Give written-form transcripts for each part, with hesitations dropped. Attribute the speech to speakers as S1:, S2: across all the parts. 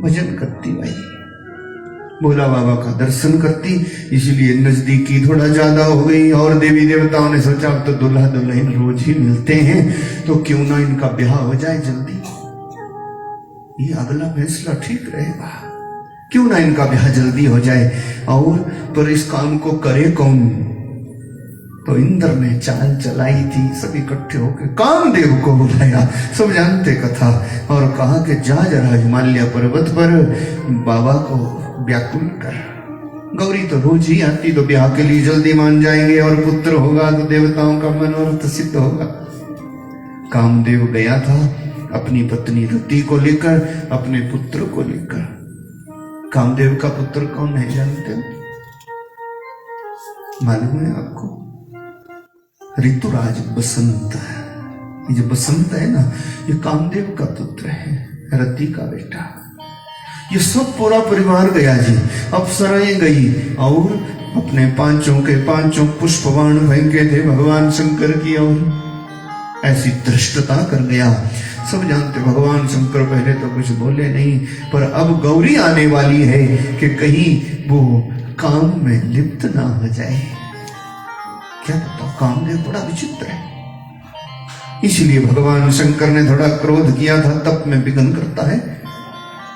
S1: भजन करती भाई, भोला बाबा का दर्शन करती। इसलिए नजदीकी थोड़ा ज्यादा हो गई और देवी देवताओं ने सोचा अब तो दूल्हा दुल्हन रोज ही मिलते हैं तो क्यों ना इनका ब्याह हो जाए जल्दी, ये अगला फैसला ठीक रहेगा, क्यों ना इनका ब्याह जल्दी हो जाए। और पर इस काम को करे कौन? तो इंद्र ने चाल चलाई थी, सब इकट्ठे होकर कामदेव को बुलाया, सब जानते कथा, और कहा कि जा जरा हिमालय पर्वत पर बाबा को व्याकुल कर। गौरी तो रोज ही आती तो ब्याह के लिए जल्दी मान जाएंगे और पुत्र होगा तो देवताओं का मनोरथ सिद्ध होगा। कामदेव गया था अपनी पत्नी रति को लेकर, अपने पुत्र को लेकर। कामदेव का पुत्र कौन है जानते हो? मालूम है आपको? ऋतुराज बसंत। ये जो बसंत है ना, ये कामदेव का पुत्र है, रति का बेटा। ये सब पूरा परिवार गया जी, अप्सराएं गई और अपने पांचों के पांचों पुष्पबाण फेंके थे भगवान शंकर की ओर। ऐसी धृष्टता कर गया। सब जानते भगवान शंकर पहले तो कुछ बोले नहीं, पर अब गौरी आने वाली है कि कहीं वो काम में लिप्त ना हो जाए। क्या पता, कामदेव बड़ा विचित्र है। इसलिए भगवान शंकर ने थोड़ा क्रोध किया था, तप में विघ्न करता है,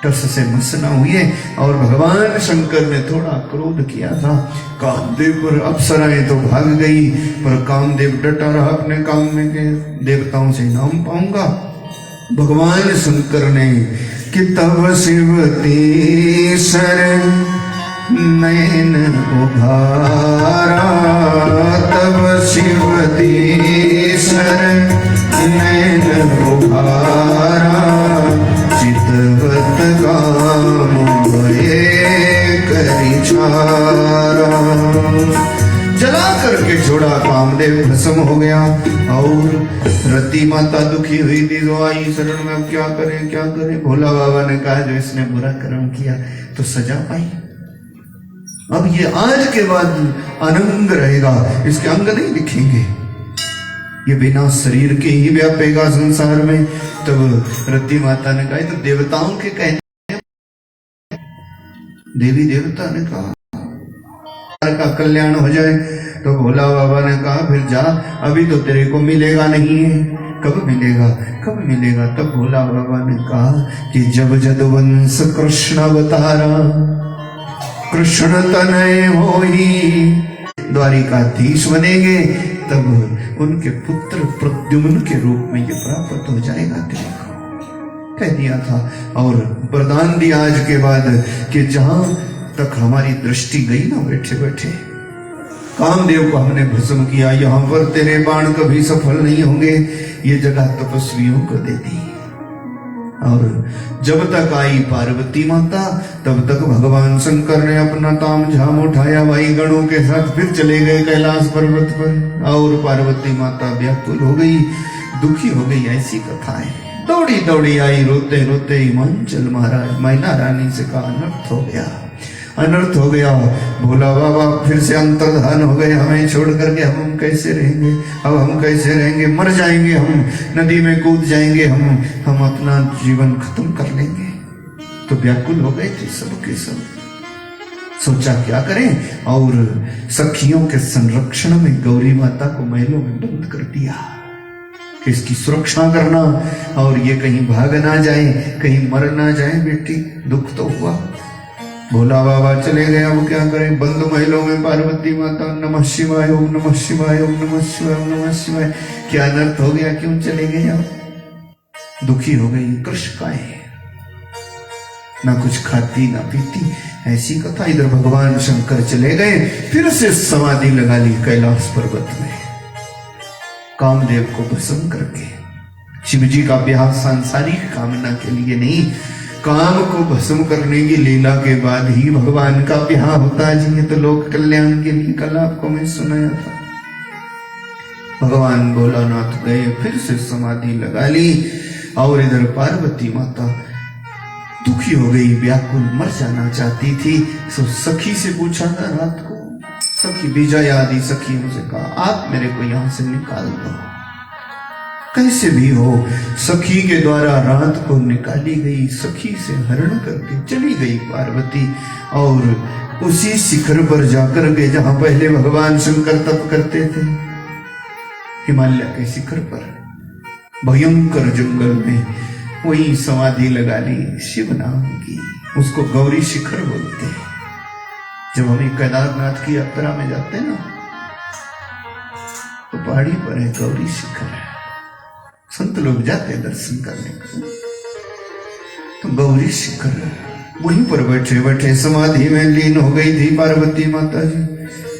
S1: टस से मस ना हुए। और भगवान शंकर ने थोड़ा क्रोध किया था कामदेव पर। अप्सराएं तो भाग गई, पर कामदेव डटा रहा अपने काम में के देवताओं से नाम पाऊंगा। भगवान शंकर ने कि तब शिव तेसर नयन उभारा, तब शिव तेसर नयन उभारा, चितवत काम भये करि छारा। जला करके छोड़ा, कामदेव भस्म हो गया। और रति माता दुखी हुई थी तो आई शरण में, अब क्या करें क्या करें। भोला बाबा ने कहा जो इसने बुरा कर्म किया तो सजा पाई, अब ये आज के बाद अनंग रहेगा, इसके अंग नहीं दिखेंगे, ये बिना शरीर के ही व्यापेगा संसार में। तब रति माता ने कहा तो देवताओं के कहने, देवी देवता ने कहा का कल्याण हो जाए। तो भोला बाबा ने कहा फिर जा, अभी तो तेरे को मिलेगा नहीं है। कब मिलेगा, कब मिलेगा? तब भोला बाबा ने कहा कि जब जदुवंश कृष्ण अवतारा, कृष्ण तनय होई, द्वारिकाधीश बनेंगे, तब उनके पुत्र प्रद्युम्न के रूप में ये प्राप्त हो जाएगा तेरे को, कह दिया था। और वरदान दिया आज के बाद कि जहां तक हमारी दृष्टि गई ना बैठे बैठे, कामदेव को हमने भस्म किया, यहां पर तेरे बाण कभी सफल नहीं होंगे, ये जगह तपस्वियों को दे दी। और जब तक आई पार्वती माता, तब तक भगवान शंकर ने अपना ताम झाम उठाया, भाई गणों के साथ फिर चले गए कैलाश पर्वत पर। और पार्वती माता व्याकुल हो गई, दुखी हो गई, ऐसी कथा है। दौड़ी दौड़ी आई, रोते रोते हिमांचल महाराज मैना रानी से कहा अनर्थ हो गया, अनर्थ हो गया। भोला बाबा फिर से अंतर्धान हो गए, हमें छोड़ करके हम कैसे रहेंगे, अब हम कैसे रहेंगे, मर जाएंगे हम, नदी में कूद जाएंगे हम अपना जीवन खत्म कर लेंगे। तो व्याकुल हो गए थे सब के सब। सोचा क्या करें, और सखियों के संरक्षण में गौरी माता को महलों में बंद कर दिया कि इसकी सुरक्षा करना, और ये कहीं भाग ना जाए, कहीं मर ना जाए। बेटी दुख तो हुआ, भोला बाबा चले गए, अब क्या करें? बंद महलों में पार्वती माता नमः शिवाय ओम नमः शिवाय ओम नमः शिवाय ओम नमः शिवाय। क्या अनर्थ हो गया, क्यों चले गए? अब दुखी हो गई, कृष्ण ना कुछ खाती ना पीती, ऐसी कथा। इधर भगवान शंकर चले गए, फिर से समाधि लगा ली कैलाश पर्वत में, कामदेव को भस्म करके। शिव जी का ब्याह सांसारिक कामना के लिए नहीं, काम को भस्म करने की लीला के बाद ही भगवान का ब्याह होता है जी। ये तो लोक कल्याण के लिए कल आपको मैं सुनाया था। भगवान भोलानाथ गए, फिर से समाधि लगा ली। और इधर पार्वती माता दुखी हो गई, व्याकुल, मर जाना चाहती थी। तो सखी से पूछा था रात को, सखी विजय आदि सखियों से कहा आप मेरे को यहां से निकाल दो। कैसे भी हो सखी के द्वारा रात को निकाली गई, सखी से हरण करके चली गई पार्वती और उसी शिखर पर जाकर के जहां पहले भगवान शंकर तप करते थे, हिमालय के शिखर पर भयंकर जंगल में वही समाधि लगा ली शिव नाम की। उसको गौरी शिखर बोलते हैं। जब हम केदारनाथ की यात्रा में जाते हैं ना, तो पहाड़ी पर है गौरी शिखर है, संत लोग जाते हैं दर्शन करने को। तो गौरी शिखर वहीं पर बैठे बैठे समाधि में लीन हो गई थी पार्वती माता जी।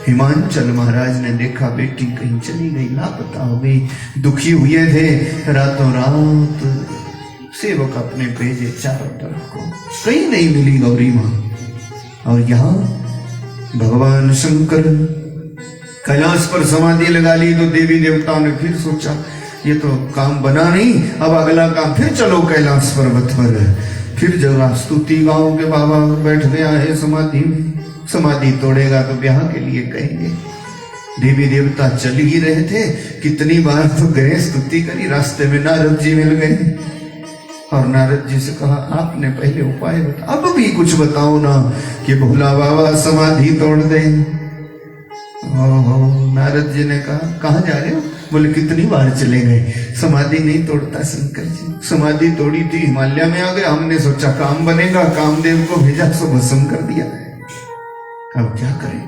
S1: हिमांचल महाराज ने देखा बेटी कहीं चली गई, लापता हो गई, दुखी हुए थे। रातों रात सेवक अपने भेजे चारों तरफ को, कहीं नहीं मिली गौरी मां। और यहां भगवान शंकर कैलाश पर समाधि लगा ली। तो देवी देवताओं ने फिर सोचा ये तो काम बना नहीं, अब अगला काम, फिर चलो कैलाश पर्वत पर। फिर जगह स्तुति गाँव के बाबा बैठ गया है समाधि में, समाधि तोड़ेगा तो ब्याह के लिए कहेंगे। देवी देवता चल ही रहे थे, कितनी बार तो गए, स्तुति करी, रास्ते में नारद जी मिल गए और नारद जी से कहा आपने पहले उपाय बता, अब भी कुछ बताओ ना कि भोला बाबा समाधि तोड़ दे। नारद जी ने कहा कहाँ जा रहे हो? बोले कितनी बार चले गए, समाधि नहीं तोड़ता शंकर जी। समाधि तोड़ी थी, हिमालय में आ गए, हमने सोचा काम बनेगा, कामदेव को भेजा सो भस्म कर दिया, अब क्या करें?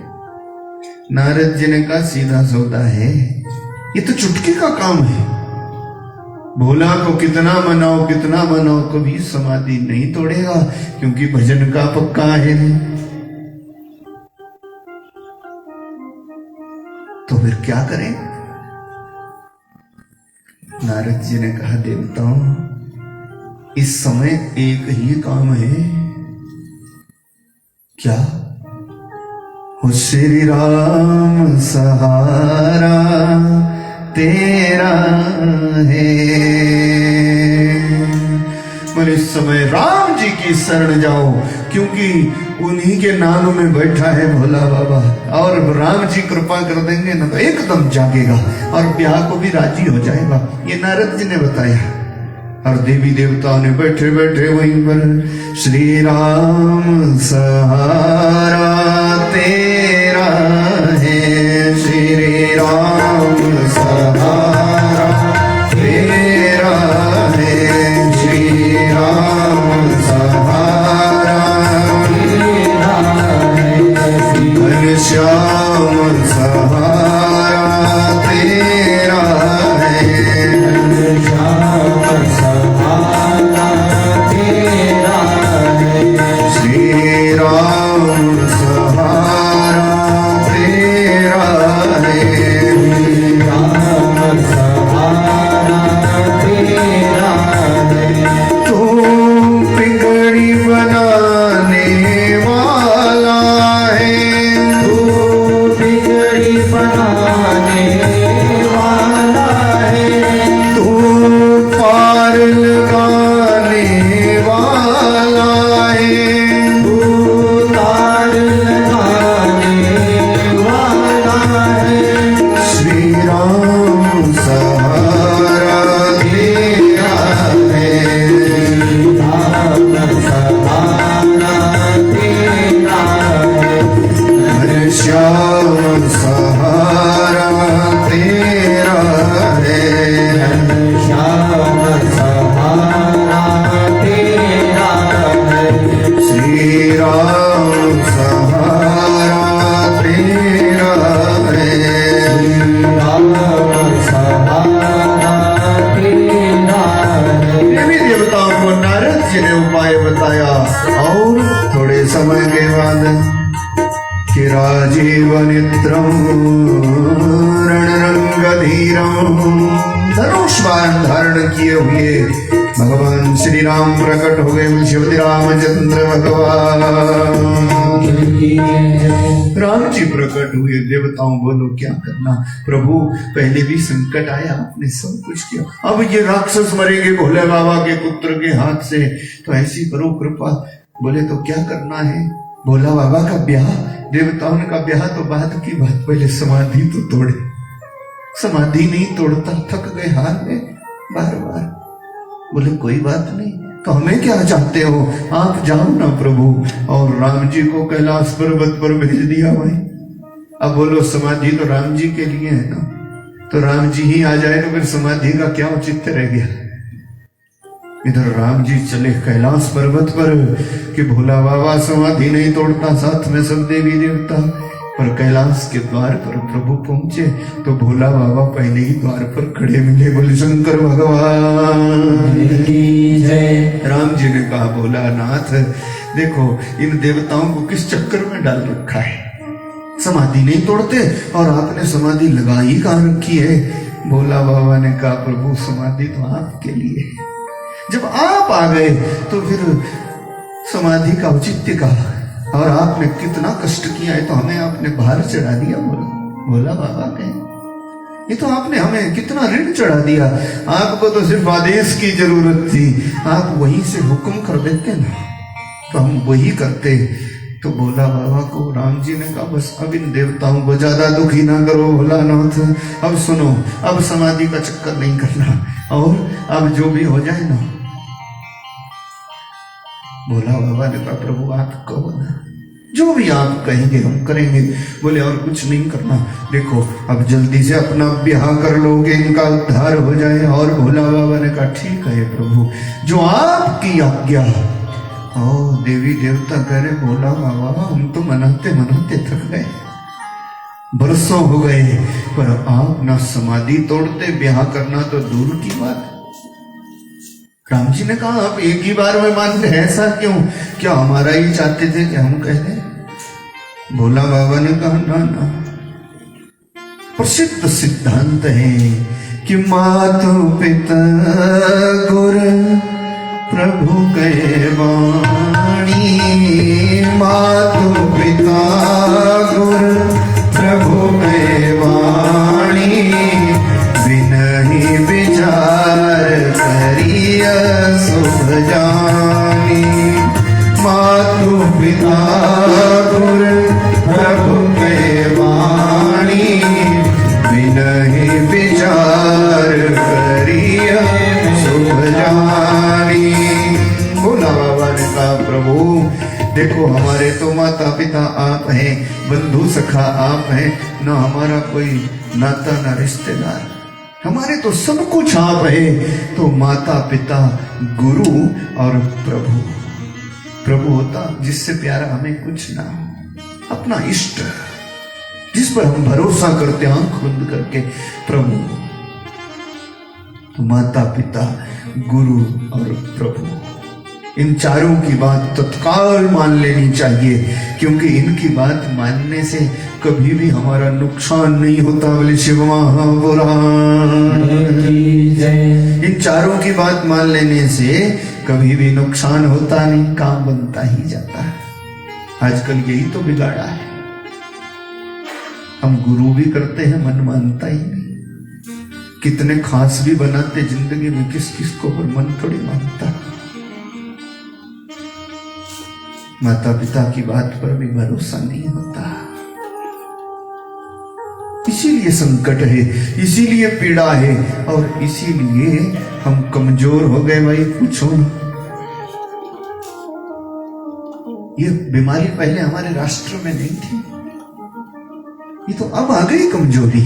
S1: नारद जी ने कहा सीधा सौदा है, ये तो चुटकी का काम है, भोला को कितना मनाओ कभी समाधि नहीं तोड़ेगा, क्योंकि भजन का पक्का है। तो फिर क्या करें? नारद जी ने कहा देवताओं इस समय एक ही काम है। क्या? हो श्री राम सहारा तेरा है। बोले इस समय राम जी की शरण जाओ, क्योंकि उन्हीं के नाम में बैठा है भोला बाबा, और राम जी कृपा कर देंगे ना तो एकदम जागेगा और ब्याह को भी राजी हो जाएगा। ये नारद जी ने बताया। और देवी देवताओं ने बैठे बैठे वहीं पर श्री राम सहारा तेरा है, श्री राम सहारा तेरा है, श्री राम सहारा तेरा है, श्याम सहारा तेरा है, श्याम सहारा तेरा है, श्री राम सहारा तेरा है, राम सहारा तेरा है। तू पिंगड़ी बनाने वाला है, तू पिंगड़ी बनाने वाला है, तू पार लगाने वाला है, तू तार लगाने वाला है, श्री राम सहारा तेरा है, राम सहारा तेरा है, श्याम सहारा तेरा है, श्याम सहारा तेरा है, श्री राम सहारा तेरा है, राम सहारा तेरा है। देवी देवताओं को नारद जी ने उपाय बताया और थोड़े समय के बाद कि राजीव नेत्रम रणरंगधीरम धनुष बाण धारण किए हुए भगवान श्री राम प्रकट हो गए। शिवजी रामचंद्र भगवान राम जी प्रकट हुए। देवताओं बोलो क्या करना? प्रभु पहले भी संकट आया, आपने सब कुछ किया, अब ये राक्षस मरेंगे भोले बाबा के पुत्र के हाथ से, तो ऐसी करो कृपा। बोले तो क्या करना है? भोला बाबा का ब्याह। देवताओं ने कहा ब्याह तो बात की बात, पहले समाधि तो तोड़े। समाधि नहीं तोड़ता, थक गए, हार गए। बार बार। बोले कोई बात नहीं, तो हमें क्या चाहते हो, आप जाओ ना प्रभु। और राम जी को कैलाश पर्वत पर भेज दिया भाई। अब बोलो समाधि तो राम जी के लिए है ना, तो राम जी ही आ जाए तो फिर समाधि का क्या औचित्य रह गया। इधर राम जी चले कैलाश पर्वत पर कि भोला बाबा समाधि नहीं तोड़ता, साथ में सब देवी देवता। पर कैलाश के द्वार पर प्रभु पहुंचे तो भोला बाबा पहले ही द्वार पर खड़े मिले। बोले शंकर भगवान की जय। राम जी ने कहा भोलानाथ देखो इन देवताओं को किस चक्कर में डाल रखा है, समाधि नहीं तोड़ते और आपने समाधि लगा ही कहां रखी है। भोला बाबा ने कहा प्रभु समाधि तो आपके लिए, जब आप आ गए तो फिर समाधि का औचित्य का, और आपने कितना कष्ट किया है तो हमें आपने भार चढ़ा दिया। भोला बाबा कहे ये तो आपने हमें कितना ऋण चढ़ा दिया, आपको तो सिर्फ आदेश की जरूरत थी, आप वहीं से हुक्म कर देते ना तो हम वही करते। तो भोला बाबा को राम जी ने कहा बस अब इन देवताओं को ज्यादा दुखी ना करो भोलानाथ, अब सुनो अब समाधि का चक्कर नहीं करना, और अब जो भी हो जाए ना। भोला बाबा ने कहा प्रभु आप कहो ना, जो भी आप कहेंगे हम करेंगे। बोले और कुछ नहीं करना, देखो अब जल्दी से अपना ब्याह कर लोगे, इनका उद्धार हो जाए। और भोला बाबा ने कहा ठीक है प्रभु, जो आपकी आज्ञा। ओ देवी देवता कह रहे भोला बाबा हम तो मनाते मनाते थक गए, बरसों हो गए, पर आप ना समाधि तोड़ते, ब्याह करना तो दूर की बात। राम जी ने कहा आप एक ही बार में मान गए, ऐसा क्यों, क्या हमारा ही चाहते थे कि हम कह दें। भोला बाबा ने कहा ना ना, प्रसिद्ध सिद्धांत है कि मातु पिता गुरु प्रभु के वाणी, मातु पिता गुरु प्रभु के वाणी, बिनहि विचार करिय शुभ जानी। मातु पिता गुरु प्रभु के वाणी, बिनहि विचार करिय शुभ जानी। भोला बाबा ने कहा प्रभु देखो हमारे तो माता पिता आप हैं, बंधु सखा आप हैं, न हमारा कोई नाता न रिश्तेदार, हमारे तो सब कुछ आप है। तो माता पिता गुरु और प्रभु, प्रभु होता जिससे प्यारा हमें कुछ ना हो, अपना इष्ट जिस पर हम भरोसा करते आंख बंद करके, प्रभु। तो माता पिता गुरु और प्रभु, इन चारों की बात तत्काल मान लेनी चाहिए, क्योंकि इनकी बात मानने से कभी भी हमारा नुकसान नहीं होता। बोले शिव महापुराण। इन चारों की बात मान लेने से कभी भी नुकसान होता नहीं, काम बनता ही जाता है। आजकल यही तो बिगाड़ा है, हम गुरु भी करते हैं मन मानता ही नहीं, कितने खास भी बनाते जिंदगी में किस किस को, पर मन थोड़ी मानता। माता पिता की बात पर भी भरोसा नहीं होता, इसीलिए संकट है, इसीलिए पीड़ा है, और इसीलिए हम कमजोर हो गए। भाई पूछो, ये बीमारी पहले हमारे राष्ट्र में नहीं थी, ये तो अब आ गई कमजोरी।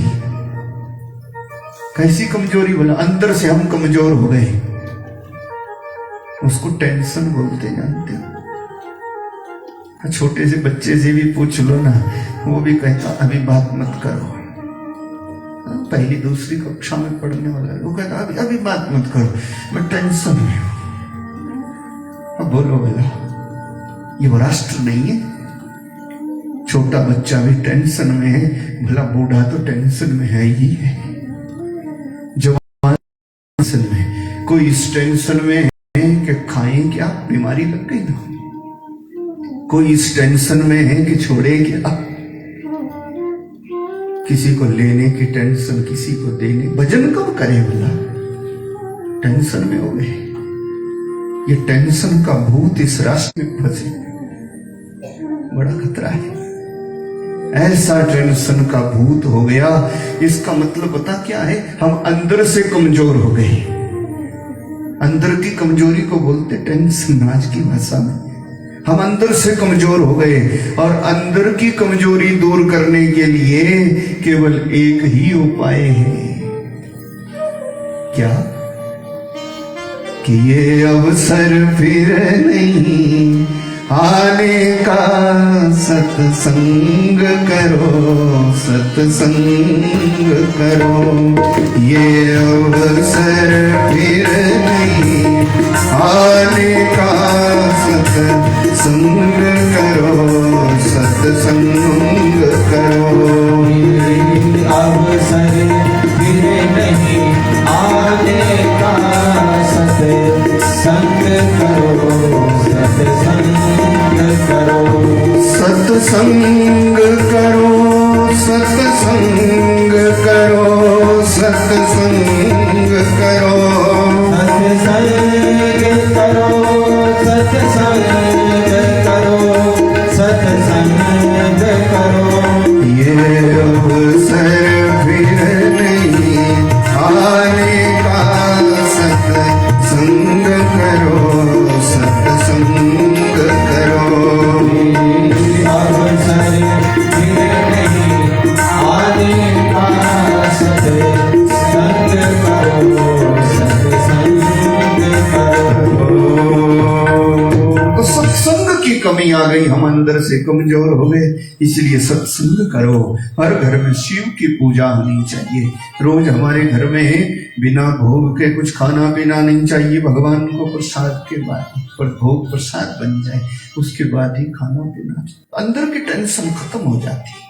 S1: कैसी कमजोरी बोला, अंदर से हम कमजोर हो गए, उसको टेंशन बोलते, जानते हो। छोटे से बच्चे से भी पूछ लो ना, वो भी कहता अभी बात मत करो, पहली दूसरी कक्षा में पढ़ने वाला, वो कहता अभी अभी बात मत करो, मैं टेंशन में हूं। अब बोलो भला, ये वो राष्ट्र नहीं है? छोटा बच्चा भी टेंशन में है, भला बूढ़ा तो टेंशन में है ही है, जवान टेंशन में, कोई इस टेंशन में है कि खाएं क्या, बीमारी लग गई ना, कोई इस टेंशन में है कि छोड़े क्या, किसी को लेने की टेंशन, किसी को देने, भजन कब करे भला, टेंशन में हो गए। ये टेंशन का भूत इस राष्ट्र में फंसे, बड़ा खतरा है। ऐसा टेंशन का भूत हो गया, इसका मतलब पता क्या है, हम अंदर से कमजोर हो गए। अंदर की कमजोरी को बोलते टेंशन आज की भाषा में। हम अंदर से कमजोर हो गए और अंदर की कमजोरी दूर करने के लिए केवल एक ही उपाय है। क्या? कि ये अवसर फिर नहीं आने का, सत्संग करो, सत्संग करो। ये अवसर फिर नहीं आने का, सत्संग करो, सत्संग करो।
S2: ये अवसर फिर नहीं आने का, सत्संग करो, सत्संग करो।
S1: सत्संग करो, सत्संग करो, सत्संग करो,
S2: सत्संग करो, सत्संग करो, सत्संग करो।
S1: ये अवसर फिर नहीं आने का, सत्संग करो, सत्संग करो।
S2: अवसर फिर नहीं आने का, सत्संग करो, सत्संग करो।
S1: तो सत्संग की कमी आ गई, हम अंदर से कमजोर हो गए, इसलिए सत्संग करो। हर घर में शिव की पूजा होनी चाहिए। रोज हमारे घर में बिना भोग के कुछ खाना पीना नहीं चाहिए। भगवान को प्रसाद के बाद पर भोग प्रसाद बन जाए, उसके बाद ही खाना पीना। अंदर की टेंशन खत्म हो जाती है।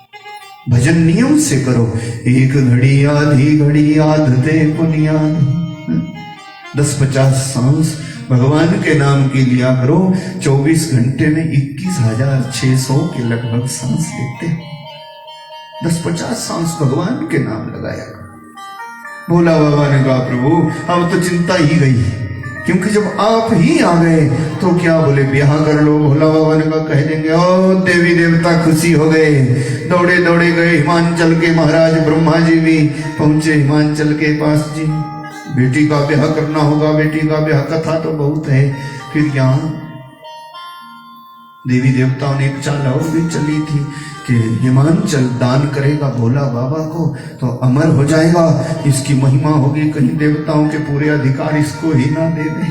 S1: भजन नियम से करो। एक घड़ी आधी घड़ी आधते पुनियाद, 10-50 सांस भगवान के नाम की लिया करो। 24 घंटे में 21,600 के लगभग सांस लेते हैं। 10-50 सांस भगवान के नाम लगाया करो। भोला बाबा ने कहा प्रभु अब तो चिंता ही गई, क्योंकि जब आप ही आ गए तो क्या बोले ब्याह कर लो। भोला बाबा ने कहा कह देंगे ओ देवी देवता खुशी हो गए, दौड़े दौड़े गए हिमांचल के महाराज ब्रह्मा जी भी पहुंचे हिमांचल के पास जी। बेटी का ब्याह करना होगा, बेटी का ब्याह, कथा तो बहुत है। फिर यहाँ देवी देवताओं ने एक चाल और भी चली थी कि हिमांचल दान करेगा भोला बाबा को तो अमर हो जाएगा, इसकी महिमा होगी, कहीं देवताओं के पूरे अधिकार इसको ही ना दे दे।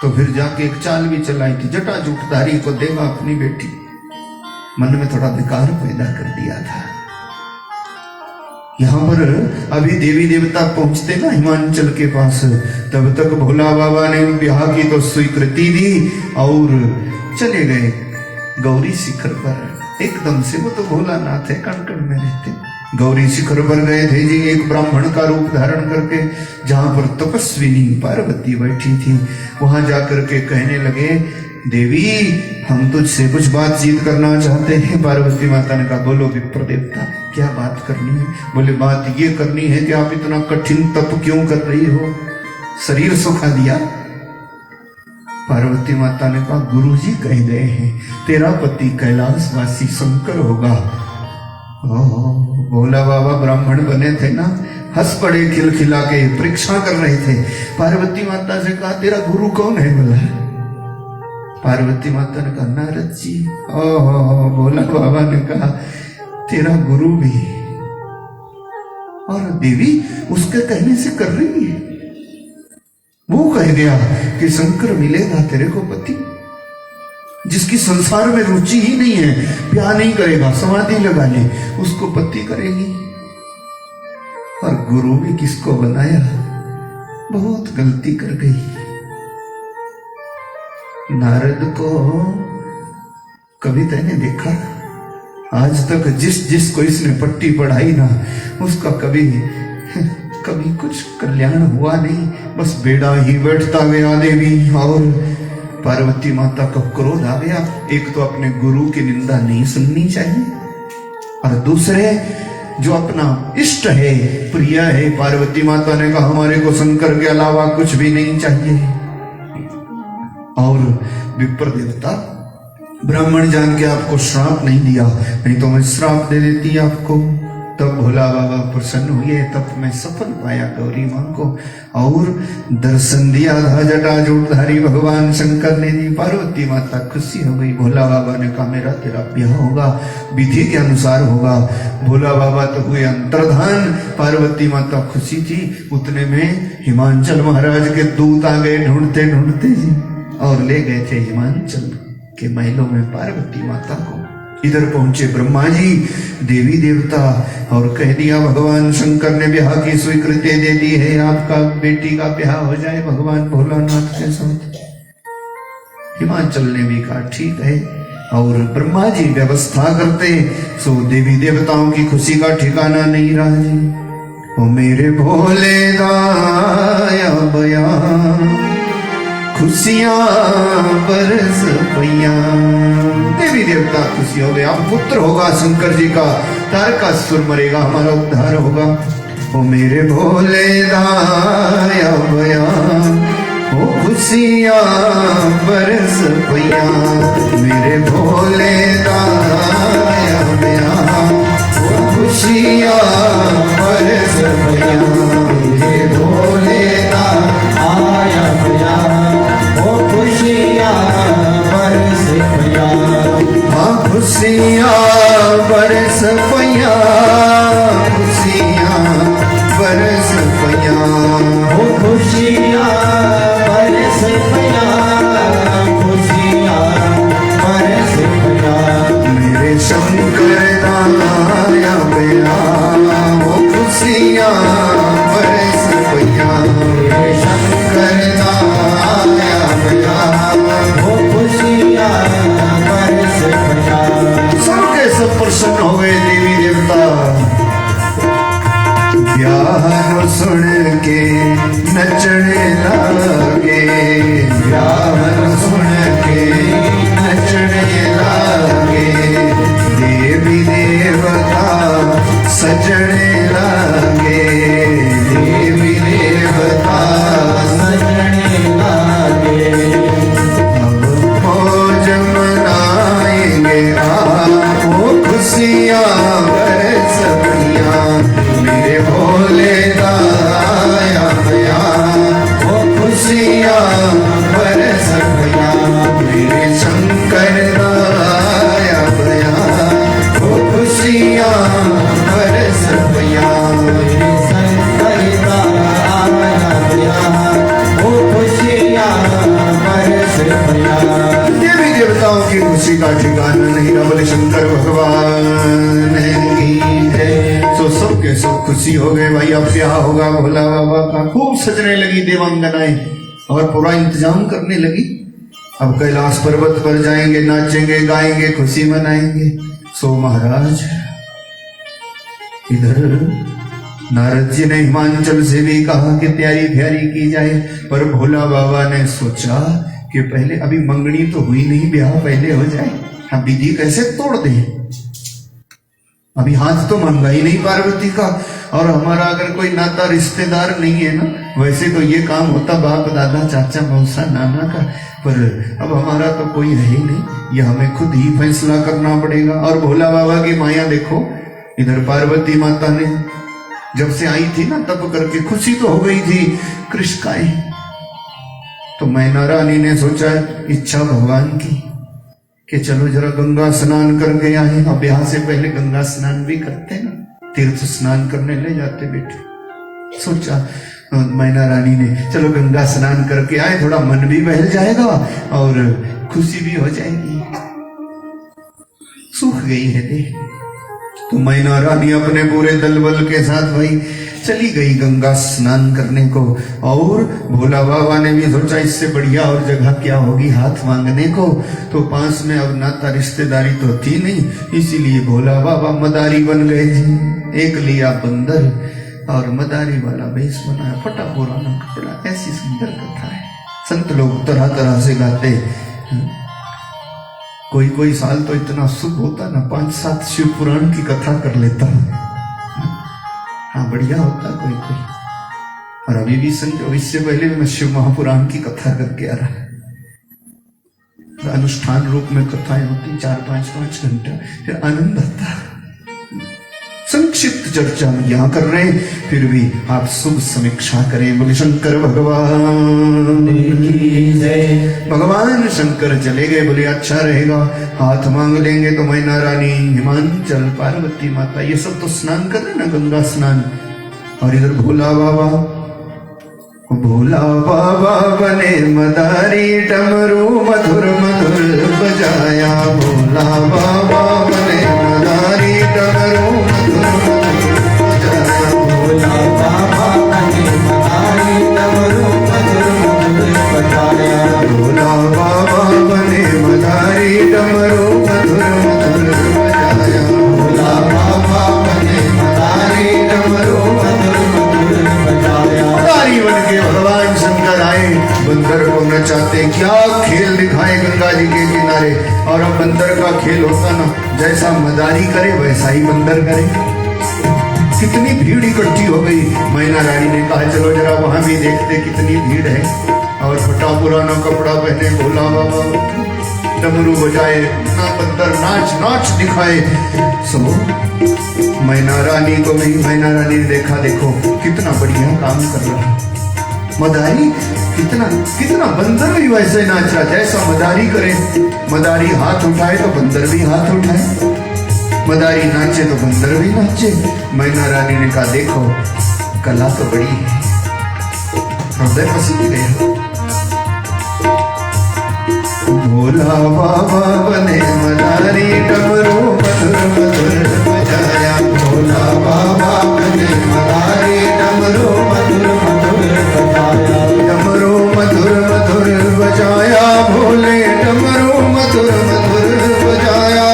S1: तो फिर जाके एक चाल भी चलाई थी, जटाजूटधारी को देगा अपनी बेटी। मन में थोड़ा विकार पैदा कर दिया था। यहाँ पर अभी देवी देवता पहुंचते ना हिमांचल के पास, तब तक भोला बाबा ने ब्याह की तो स्वीकृति दी और चले गए गौरी शिखर पर। एकदम से वो तो भोलानाथ है, कण कण में रहते। गौरी शिखर पर गए थे जी, एक ब्राह्मण का रूप धारण करके, जहां पर तपस्विनी पार्वती बैठी थी। वहां जाकर के कहने लगे देवी हम तुझसे कुछ बातचीत करना चाहते हैं। पार्वती माता ने कहा बोलो विप्र देवता क्या बात करनी है। बोले बात ये करनी है कि आप इतना कठिन तप क्यों कर रही हो, शरीर सुखा दिया। पार्वती माता ने कहा गुरुजी कह गए हैं तेरा पति कैलाशवासी शंकर होगा। भोला बाबा ब्राह्मण बने थे ना, हंस पड़े खिलखिला के, परीक्षा कर रहे थे। पार्वती माता से कहा तेरा गुरु कौन है बोला। पार्वती माता ने कहा नारद जी। ओहो, भोला बाबा ने कहा तेरा गुरु भी, और देवी उसके कहने से कर रही है। वो कह गया कि शंकर मिलेगा तेरे को पति, जिसकी संसार में रुचि ही नहीं है, प्यार नहीं करेगा, समाधि लगा ले, उसको पति करेगी। और गुरु भी किसको बनाया, बहुत गलती कर गई। नारद को कभी तैने देखा आज तक जिस को इसने पट्टी पढ़ाई ना, उसका कभी कुछ कल्याण हुआ नहीं, बस बेड़ा ही बैठता गया। देवी और पार्वती माता का क्रोध आ गया। एक तो अपने गुरु की निंदा नहीं सुननी चाहिए, और दूसरे जो अपना इष्ट है, प्रिय है। पार्वती माता ने कहा हमारे को शंकर के अलावा कुछ भी नहीं चाहिए। और विप्र देवता ब्राह्मण जान के आपको श्राप नहीं दिया, नहीं तो मैं श्राप दे देती आपको। तब भोला बाबा प्रसन्न हुए, तब मैं सफल पाया गौरी मां को और दर्शन दिया था जटाजूटधारी भगवान शंकर ने जी। पार्वती माता खुशी हो गई। भोला बाबा ने कहा मेरा तेरा ब्याह होगा, विधि के अनुसार होगा। भोला बाबा तो हुए अंतर्धान, पार्वती माता खुशी थी। उतने में हिमांचल महाराज के दूत आ गए ढूंढते ढूंढते जी, और ले गए थे हिमांचल के महलों में पार्वती माता को। इधर पहुंचे ब्रह्मा जी, देवी देवता, और कह दिया भगवान शंकर ने ब्याह की स्वीकृति दे दी है, आपका बेटी का ब्याह हो जाए भगवान भोलानाथ के साथ। हिमांचल ने भी कहा ठीक है, और ब्रह्मा जी व्यवस्था करते। सो देवी देवताओं की खुशी का ठिकाना नहीं रहा जी। ओ मेरे भोले दाया बया खुशियां बरस पैया। देवी देवता खुशी हो गए, अब पुत्र होगा शंकर जी का, तारकासुर मरेगा, हमारा उद्धार होगा। ओ मेरे भोले दाया बया ओ खुशियां बरस पैया। मेरे भोले दाया बया ओ खुशियां बरस पैया। मेरे भोले दाया बया ओ खुशियां बरस पैया। हाँ खुशियां बरस पैया, खुशियां बरस पैया ओ खुशियां बरस पैया, खुशियां बरस पैया। मेरे शंकर दाया बया ओ खुशियां बरस पैया। मेरे शंकर दाया बया ओ खुशियां बरस पैया। सबके सब प्रसन्न हो गए देवी देवता। ब्याह सुन के नचने लगे, ब्याह सुन के नचने लगे। देवी देवता सजने लगे, देवी देवता सजने लगे। अब मौज मनाएंगे आपको खुशियां बरस पैया। मेरे भोले दाया बया ओ खुशियां बरस पैया। मेरे शंकर दाया बया ओ खुशियां बरस पैया। मेरे शंकर दाया बया ओ खुशियां बरस पैया। देवी देवताओं की खुशी का ठिकाना नहीं रहा। बोले शंकर भगवान की जय। तो सबके सब खुशी हो गए, भाई अब ब्याह होगा भोला बाबा का। खूब सजने लगी देवांगनाएं और पूरा इंतजाम करने लगी। अब कैलाश पर्वत पर जाएंगे, नाचेंगे गाएंगे, खुशी मनाएंगे। सो महाराज इधर नारद जी ने हिमांचल से भी कहा कि तैयारी फ्यारी की जाए, पर भोला बाबा ने सोचा कि पहले अभी मंगनी तो हुई नहीं, ब्याह पहले हो जाए। हम विधि कैसे तोड़ दें, अभी हाथ तो मांगा ही नहीं पार्वती का, और हमारा अगर कोई नाता रिश्तेदार नहीं है ना, वैसे तो ये काम होता बाप दादा चाचा मौसा नाना का, पर अब हमारा तो कोई है ही नहीं, ये हमें खुद ही फैसला करना पड़ेगा। और भोला बाबा की माया देखो, इधर पार्वती माता ने जब से आई थी ना तब करके खुशी तो हो गई थी, कृष्काएं। तो मैना रानी ने सोचा इच्छा भगवान की कि चलो जरा गंगा स्नान करके आए। अब ब्याह से पहले गंगा स्नान भी करते ना, तीर्थ स्नान करने ले जाते बेटे। सोचा मैना रानी ने चलो गंगा स्नान करके आए, थोड़ा मन भी बहल जाएगा और खुशी भी हो जाएगी। सूख गई है देह। तो मैना रानी अपने पूरे दल बल के साथ भाई चली गई गंगा स्नान करने को। और भोला बाबा ने भी सोचा इससे बढ़िया और जगह क्या होगी हाथ मांगने को। तो पास में अब नाता रिश्तेदारी तो थी नहीं, इसीलिए भोला बाबा मदारी बन गए थे। एक लिया बंदर और मदारी वाला वेश बनाया, फटा पुराना कपड़ा। ऐसी सुंदर कथा है, संत लोग तरह तरह से गाते। कोई कोई साल तो इतना शुभ होता ना, 5-7 शिव पुराण की कथा कर लेता। हाँ बढ़िया होता कोई कोई। और अभी भी समझो, इससे पहले भी मैं शिव महापुराण की कथा करके आ रहा है। तो अनुष्ठान रूप में कथाएं होती 4-5 घंटा, फिर आनंद आता। संत संक्षिप्त चर्चा हम यहाँ कर रहे हैं, फिर भी आप शुभ समीक्षा करें। बोले शंकर भगवान
S2: की जय।
S1: भगवान शंकर चले गए। बोले अच्छा रहेगा, हाथ मांग लेंगे तो मैना रानी, हिमांचल, पार्वती माता, ये सब तो स्नान कर रहे ना, गंगा स्नान। और इधर भोला बाबा, भोला बाबा बने मदारी, डमरू मधुर मधुर बजाया। भोला बाबा बने मदारी, डमरू मधुर मधुर बजाया।
S2: भोला बाबा बने मदारी, डमरू मधुर मधुर बजाया।
S1: भोला बाबा बने मदारी, डमरू मधुर मधुर बजाया।
S2: भोला बाबा बने मदारी, डमरू मधुर मधुर बजाया।
S1: मदारी बन के भगवान शंकर आए, बंदर को नचाते, क्या खेल दिखाए गंगा जी के किनारे। और अब बंदर का खेल होता ना, जैसा मदारी करे वैसा ही बंदर करे। कितनी भीड़ इकट्ठी हो गई। मैना रानी ने कहा चलो जरा वहां भी देखते कितनी भीड़ है। और फटा पुराना कपड़ा पहने भोला बाबा डमरू बजाए, ना बंदर नाच नाच दिखाए। सो मैना रानी को भी, मैना रानी ने देखा, देखो कितना बढ़िया काम कर रहा मदारी, कितना कितना बंदर भी वैसे नाच रहा, जैसा मदारी करे। मदारी हाथ उठाए तो बंदर भी हाथ उठाए, मदारी नाचे तो बंदर भी नाचे। मैना रानी ने कहा देखो कला तो बड़ी है। हृदय पसीने गया। भोला बाबा बने मदारी, डमरू मधुर मधुर बजाया। भोला बाबा बने मदारी, डमरू मधुर मधुर बजाया। डमरू मधुर मधुर बजाया, भोले डमरू मधुर मधुर बजाया।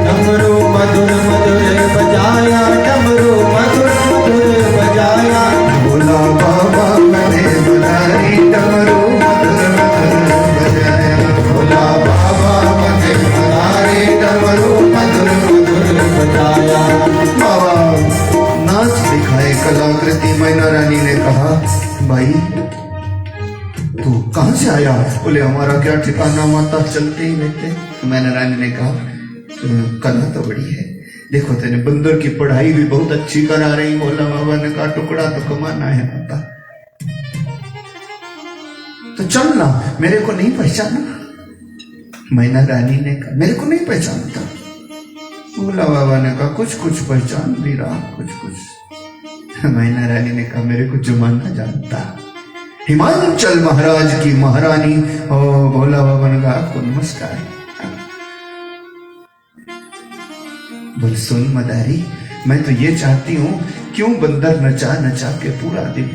S2: डमरू मधुर मधुर बजाया, डमरू मधुर मधुर बजाया।
S1: भोला बाबा बने मदारी, डमरू मधुर मधुर बजाया। भोला बाबा बने मदारी, डमरू मधुर मधुर
S2: बजाया।
S1: बाबा नाच दिखाए, कलाकृति। मैना रानी ने कहा भाई तू कहां से आया? बोले हमारा क्या ठिकाना, माता चलते ही रहते। मैना रानी ने कहा कला तो बड़ी है, देखो तेरे बंदर की पढ़ाई भी बहुत अच्छी करा रही। भोला बाबा ने कहा टुकड़ा तो कमाना है माता, तो चलना, मेरे को नहीं पहचाना। मैना रानी ने कहा मेरे को नहीं पहचानता। भोला बाबा ने कहा कुछ कुछ पहचान भी रहा, कुछ कुछ। मैना रानी ने कहा मेरे को जमाना जानता, हिमाचल महाराज की महारानी। और भोला बाबा ने कहा आपको नमस्कार। बोल सुन मदारी, मैं तो ये चाहती हूं क्यों बंदर नचा नचा के पूरा दिन,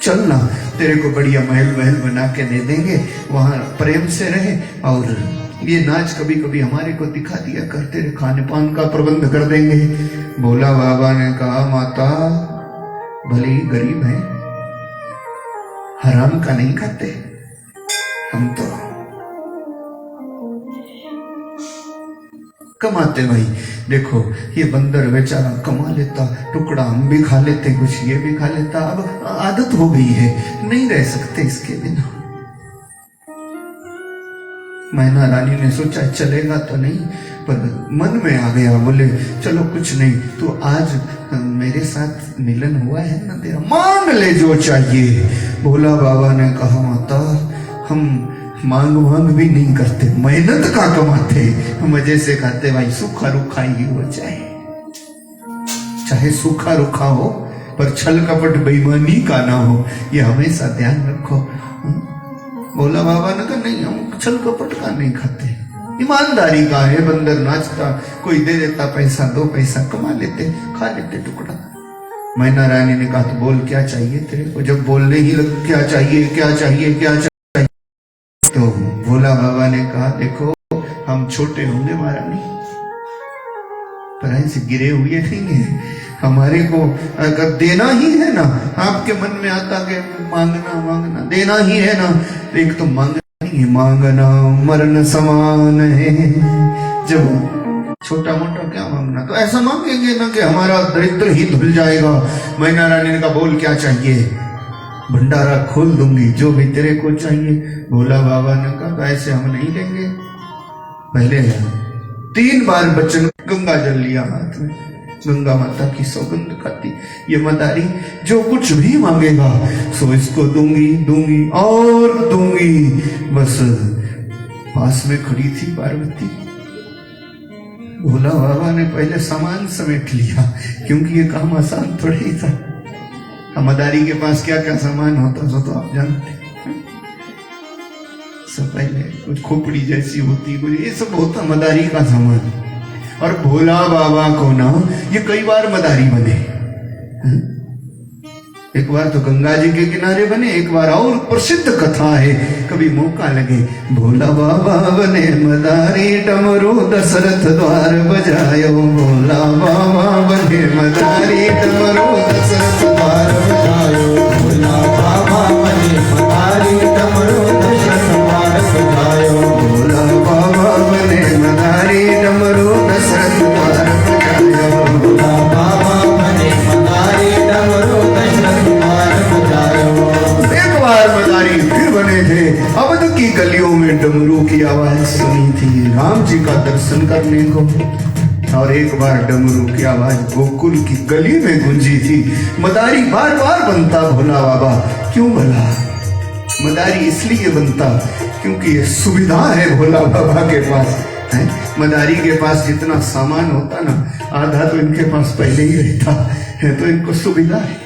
S1: चलना तेरे को बढ़िया महल महल बना के दे देंगे, वहां प्रेम से रहे। और ये नाच कभी कभी हमारे को दिखा दिया कर, तेरे खाने पान का प्रबंध कर देंगे। भोला बाबा ने कहा माता भले ही गरीब है, हराम का नहीं खाते हम, तो कमाते भाई। देखो ये बंदर बेचारा कमा लेता, टुकड़ा हम भी खा लेते, कुछ ये भी खा लेता। अब आदत हो गई है, नहीं रह सकते इसके बिना। मैना रानी ने सोचा चलेगा तो नहीं, पर मन में आ गया। बोले चलो कुछ नहीं, तो आज मेरे साथ मिलन हुआ है ना तेरा, मांग ले जो चाहिए। भोला बाबा ने कहा माता हम मांग मांग भी नहीं करते, मेहनत का कमाते, मजे से खाते भाई। सूखा रुखा ही हो जाए, चाहे सूखा रुखा हो, पर छल कपट बेईमानी का ना हो, ये हमेशा ध्यान रखो। भोला बाबा ने कहा नहीं हम छल कपट का नहीं खाते, ईमानदारी का है। बंदर नाचता, कोई दे देता पैसा, 2 पैसा कमा लेते, खा लेते टुकड़ा। मैना रानी ने कहा तो बोल क्या चाहिए तेरे को? जब बोलने ही लग क्या चाहिए क्या चाहिए क्या चाहिए, तो भोला बाबा ने कहा देखो हम छोटे होंगे महारानी, पर ऐसे गिरे हुए नहीं है। हमारे को अगर देना ही है ना, आपके मन में आता कि मांगना मांगना देना ही है ना, तो एक तो मांगना नहीं है, मांगना मरण समान है। जब छोटा मोटा क्या मांगना, तो ऐसा मांगेंगे ना कि हमारा दरिद्र ही धुल जाएगा। मैना रानी ने कहा बोल क्या चाहिए, भंडारा खोल दूंगी जो भी तेरे को चाहिए। भोला बाबा ने कहा ऐसे हम नहीं लेंगे, पहले 3 बार बचन, गंगा जल लिया हाथ में, गंगा माता की सौगंध खाती, ये मदारी जो कुछ भी मांगेगा सो इसको दूंगी दूंगी और दूंगी। बस पास में खड़ी थी पार्वती। भोला बाबा ने पहले सामान समेट लिया, क्योंकि ये काम आसान थोड़ा ही था। मदारी के पास क्या क्या सामान होता सो तो आप जानते हैं। सब पहले कुछ खोपड़ी जैसी होती, कुछ ये सब होता मदारी का सामान। और भोला बाबा को ना ये कई बार मदारी बने। एक बार तो गंगा जी के किनारे बने, एक बार और प्रसिद्ध कथा है, कभी मौका लगे। भोला बाबा बने मदारी, डमरू दशरथ द्वार बजायो। भोला बाबा बने मदारी, डमरू दशरथ द्वार बजायो।
S2: भोला बाबा बने मदारी, डमरू दशरथ द्वार बजायो।
S1: भोला बाबा बने मदारी, डमरू दशरथ द्वार बजायो।
S2: भोला बाबा बने मदारी, डमरू दशरथ द्वार बजायो।
S1: एक बार मदारी फिर बने थे, अवध की गलियों में डमरू की आवाज सुनी थी राम जी का दर्शन करने को। और एक बार डमरू की आवाज गोकुल की गली में गूंजी थी। मदारी बार बार बनता भोला बाबा, क्यों भला? मदारी इसलिए बनता क्योंकि ये सुविधा है भोला बाबा के पास है। मदारी के पास जितना सामान होता ना, आधा तो इनके पास पहले ही रहता है, तो इनको सुविधा है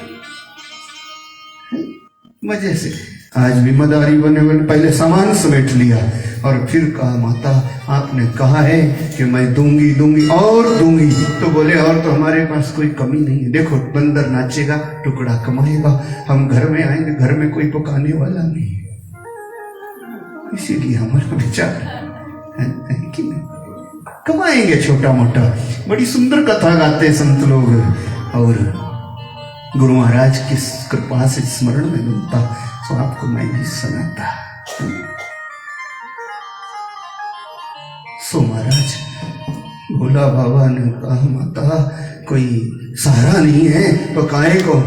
S1: मजे से। आज भी मदारी बने बने पहले सामान समेट लिया और फिर कहा माता आपने कहा है कि मैं दूंगी दूंगी और दूंगी, तो बोले और तो हमारे पास कोई कमी नहीं है। देखो बंदर नाचेगा, टुकड़ा कमाएगा, हम घर में आएंगे, घर में कोई पकाने वाला नहीं है, इसीलिए हमारा विचार है कि नहीं कमाएंगे छोटा मोटा। बड़ी सुंदर कथा गाते संत लोग, और गुरु महाराज की कृपा से स्मरण में मिलता, तो आपको मैं भी सुनाता। सो महाराज भोला बाबा ने कहा माता कोई सहारा नहीं है तो काहे को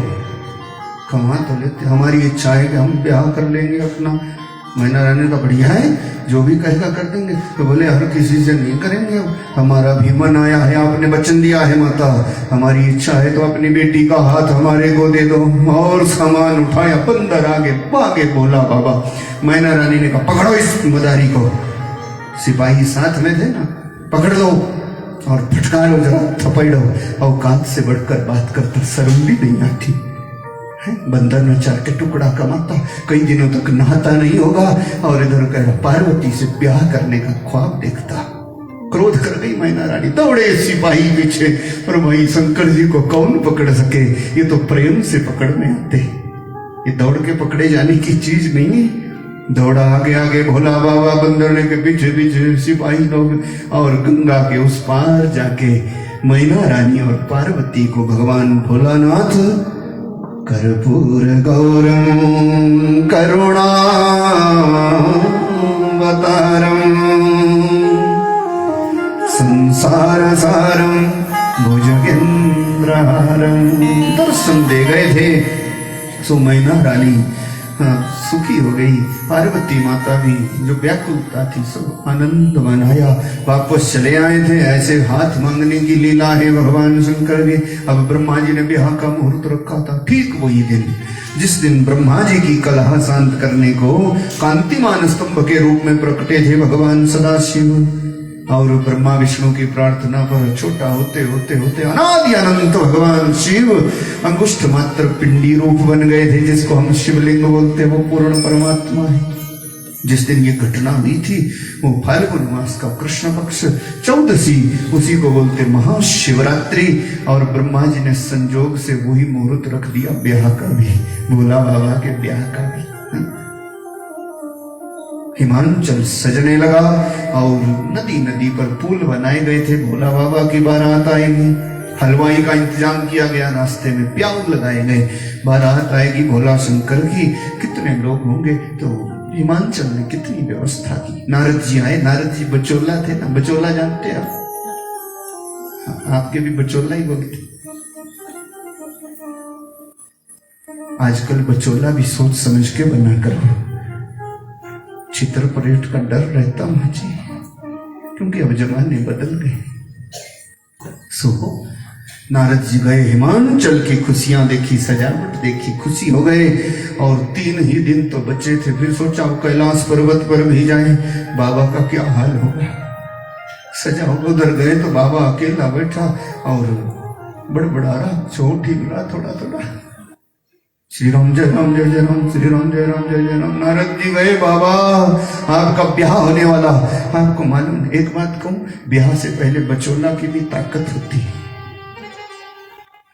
S1: कमा तो लेते, हमारी इच्छा है कि हम ब्याह कर लेंगे अपना। मैना रानी का बढ़िया है, जो भी कहेगा कर देंगे। तो बोले हर किसी से नहीं करेंगे, हमारा भी मन आया है, आपने वचन दिया है माता, हमारी इच्छा है तो अपनी बेटी का हाथ हमारे को दे दो। और सामान उठाया, बंदर आगे भागे भोला बाबा। मैना रानी ने कहा पकड़ो इस मदारी को, सिपाही साथ में थे ना, पकड़ लो और फटकारो जरा, थपड़ो। औकात से बढ़कर बात करता शर्म भी नहीं आती। बंदर न चार के टुकड़ा कमाता, कई दिनों तक नहाता नहीं होगा, और इधर कह रहा पार्वती से ब्याह करने का ख्वाब देखता। क्रोध कर गई मैना रानी, दौड़े सिपाही पीछे, और भाई शंकर जी को कौन पकड़ सके, ये तो प्रेम से पकड़ने आते, ये दौड़ के पकड़े जाने की चीज नहीं है। दौड़ा आगे आगे भोला बाबा, बंदर के पीछे पीछे सिपाही लोग, और गंगा के उस पार जाके मैना रानी और पार्वती को भगवान भोलानाथ कर्पूर गौरम करुणा बतारम संसार सारम भुजगेंद्रहारम दर्शन दे गए थे। सो मैना रानी सुखी हो गई, पार्वती माता भी जो व्याकुलता थी सब आनंद मनाया, वापस चले आए थे। ऐसे हाथ मांगने की लीला है भगवान शंकर की। अब ब्रह्मा जी ने ब्याह का मुहूर्त रखा था, ठीक वही दिन जिस दिन ब्रह्मा जी की कलह शांत करने को कांतिमान स्तंभ के रूप में प्रकटे थे भगवान सदाशिव। और ब्रह्मा विष्णु की प्रार्थना पर छोटा होते होते होते अनादि अनंत भगवान शिव अंगुष्ठ मात्र पिंडी रूप बन गए थे, जिसको हम शिवलिंग बोलते, वो पूर्ण परमात्मा है। जिस दिन ये घटना हुई थी वो फाल्गुन मास का कृष्ण पक्ष 14वीं, उसी को बोलते महाशिवरात्रि। और ब्रह्मा जी ने संजोग से वही मुहूर्त रख दिया ब्याह का भी, भोला बाबा के ब्याह का भी। हिमांचल सजने लगा और नदी नदी पर पुल बनाए गए थे, भोला बाबा की बारात आएगी। हलवाई का इंतजाम किया गया, रास्ते में प्याऊ लगाए गए, बारात आएगी भोला शंकर की। कितने लोग होंगे, तो हिमांचल ने कितनी व्यवस्था की। नारद जी आए, नारद जी बचोला थे ना, बचोला जानते हैं आप? आपके भी बचोला ही बोलते। आजकल बचोला भी सोच समझ के बना करो, चित्र परेड का डर रहता मुझे। क्योंकि अब जमाने बदल गए। सो नारद जी गए, हिमांचल की खुशियां देखी, सजावट देखी, खुशी हो गए। और 3 ही दिन तो बचे थे, फिर सोचा कैलाश पर्वत पर भी जाए, बाबा का क्या हाल होगा। सजा उधर गए तो बाबा अकेला बैठा और बड़बड़ा रहा, चोट ही मिला थोड़ा थोड़ा, श्री राम जय राम जय जय राम, श्री राम जय राम जय जय राम। नारद जी गए, बाबा आपका ब्याह होने वाला, आपको मालूम, एक बात कहूं, ब्याह से पहले बचोला की भी ताकत होती है।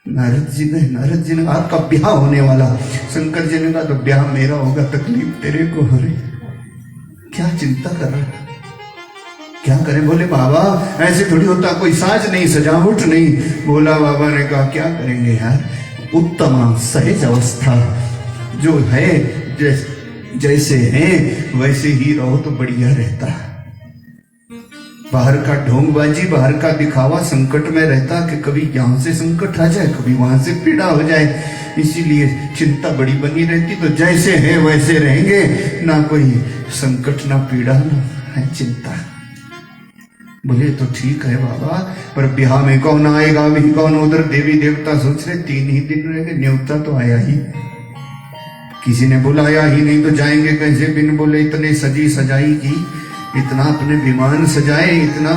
S1: नारद जी गए, नारद जी ने आपका ब्याह होने वाला, शंकर जी ने कहा तो ब्याह मेरा होगा, तकलीफ तेरे को हो रही, क्या चिंता कर रहा है, क्या करें। बोले बाबा ऐसे थोड़ी होता, कोई साज नहीं, सजावट नहीं। बोला बाबा ने कहा क्या करेंगे यार, उत्तम सहज अवस्था जो है, जैसे हैं वैसे ही रहो तो बढ़िया रहता है। बाहर का ढोंगबाजी, बाहर का दिखावा संकट में रहता कि कभी यहां से संकट आ जाए, कभी वहां से पीड़ा हो जाए, इसीलिए चिंता बड़ी बनी रहती। तो जैसे है वैसे रहेंगे, ना कोई संकट ना पीड़ा ना है चिंता। बोले तो ठीक है बाबा, पर ब्याह में कौन आएगा, भी कौन, उधर देवी देवता सोच रहे 3 ही दिन रहेंगे, न्योता तो आया ही, किसी ने बुलाया ही नहीं, तो जाएंगे कैसे बिन बोले। इतने सजी सजाई की, इतना अपने विमान सजाए, इतना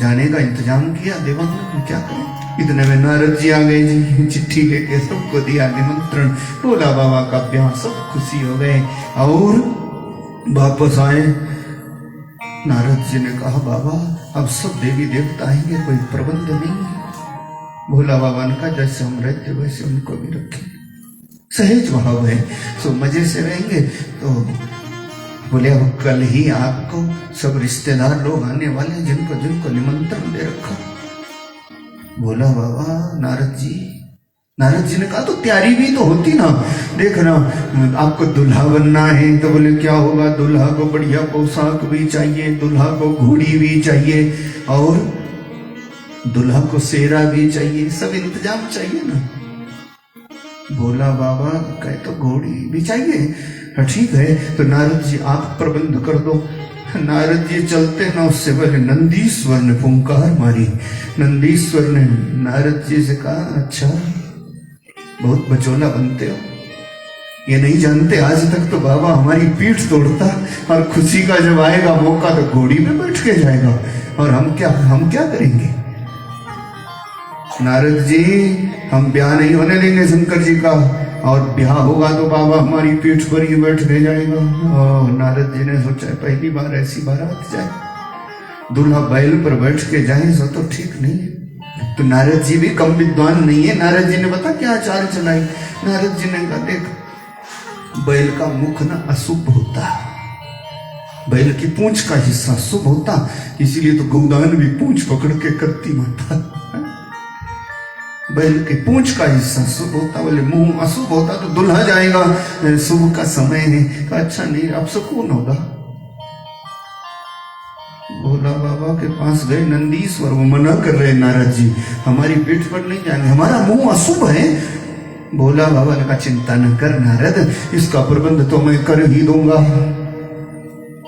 S1: जाने का इंतजाम किया देवांगन ने, क्या करें। इतने में नारद जी आ गए जी, चिट्ठी लेके सबको दिया निमंत्रण। बोला बाबा का ब्याह, सब खुशी हो गए और वापस आए। नारद जी ने कहा बाबा अब सब देवी देवता आएंगे, कोई प्रबंध नहीं है। भोला बाबा ने कहा जैसे हम रहते वैसे उनको भी रखें, सहज भाव है, सो मजे से रहेंगे। तो बोले अब कल ही आपको सब रिश्तेदार लोग आने वाले हैं, जिनको जिनको निमंत्रण दे रखा। बोला बाबा नारद जी ने कहा तो तैयारी भी तो होती ना, देखना आपको दुल्हा बनना है। तो बोले क्या होगा, दुल्हा को बढ़िया पोशाक भी चाहिए, दुल्हा को घोड़ी भी चाहिए और दुल्हा को सेरा भी चाहिए, सब इंतजाम चाहिए ना। बोला बाबा कहे तो घोड़ी भी चाहिए, ठीक है तो नारद जी आप प्रबंध कर दो। नारद जी चलते ना, उससे पहले नंदीश्वर ने फुंकार मारी। नंदीश्वर ने नारद जी से कहा अच्छा बहुत बचोला बनते हो, ये नहीं जानते आज तक तो बाबा हमारी पीठ तोड़ता, और खुशी का जब आएगा मौका तो घोड़ी में बैठ के जाएगा, और हम क्या करेंगे। नारद जी हम ब्याह नहीं होने देंगे शंकर जी का, और ब्याह होगा तो बाबा हमारी पीठ पर ही बैठ के जाएगा। नारद जी ने सोचा पहली बार ऐसी बारात जाए, दूल्हा बैल पर बैठ के जाए सो तो ठीक नहीं है। तो नारद जी भी कम विद्वान नहीं है, नारद जी ने बता क्या चाल चलाई। नारद जी ने कहा देख बैल का मुख ना अशुभ होता, बैल की पूंछ का हिस्सा शुभ होता, इसीलिए तो गोदान भी पूंछ पकड़ के करती माता। बैल की पूंछ का हिस्सा शुभ होता, बोले मुंह अशुभ होता तो दुल्हा जाएगा, शुभ का समय है। तो अच्छा नहीं अब सुकून होगा। भोला बाबा के पास गए नंदीश्वर, वो मना कर रहे नारद जी हमारी पीठ पर नहीं जाएंगे, हमारा मुंह अशुभ है। भोला बाबा ने कहा चिंता न कर नारद, इसका प्रबंध तो मैं कर ही दूंगा।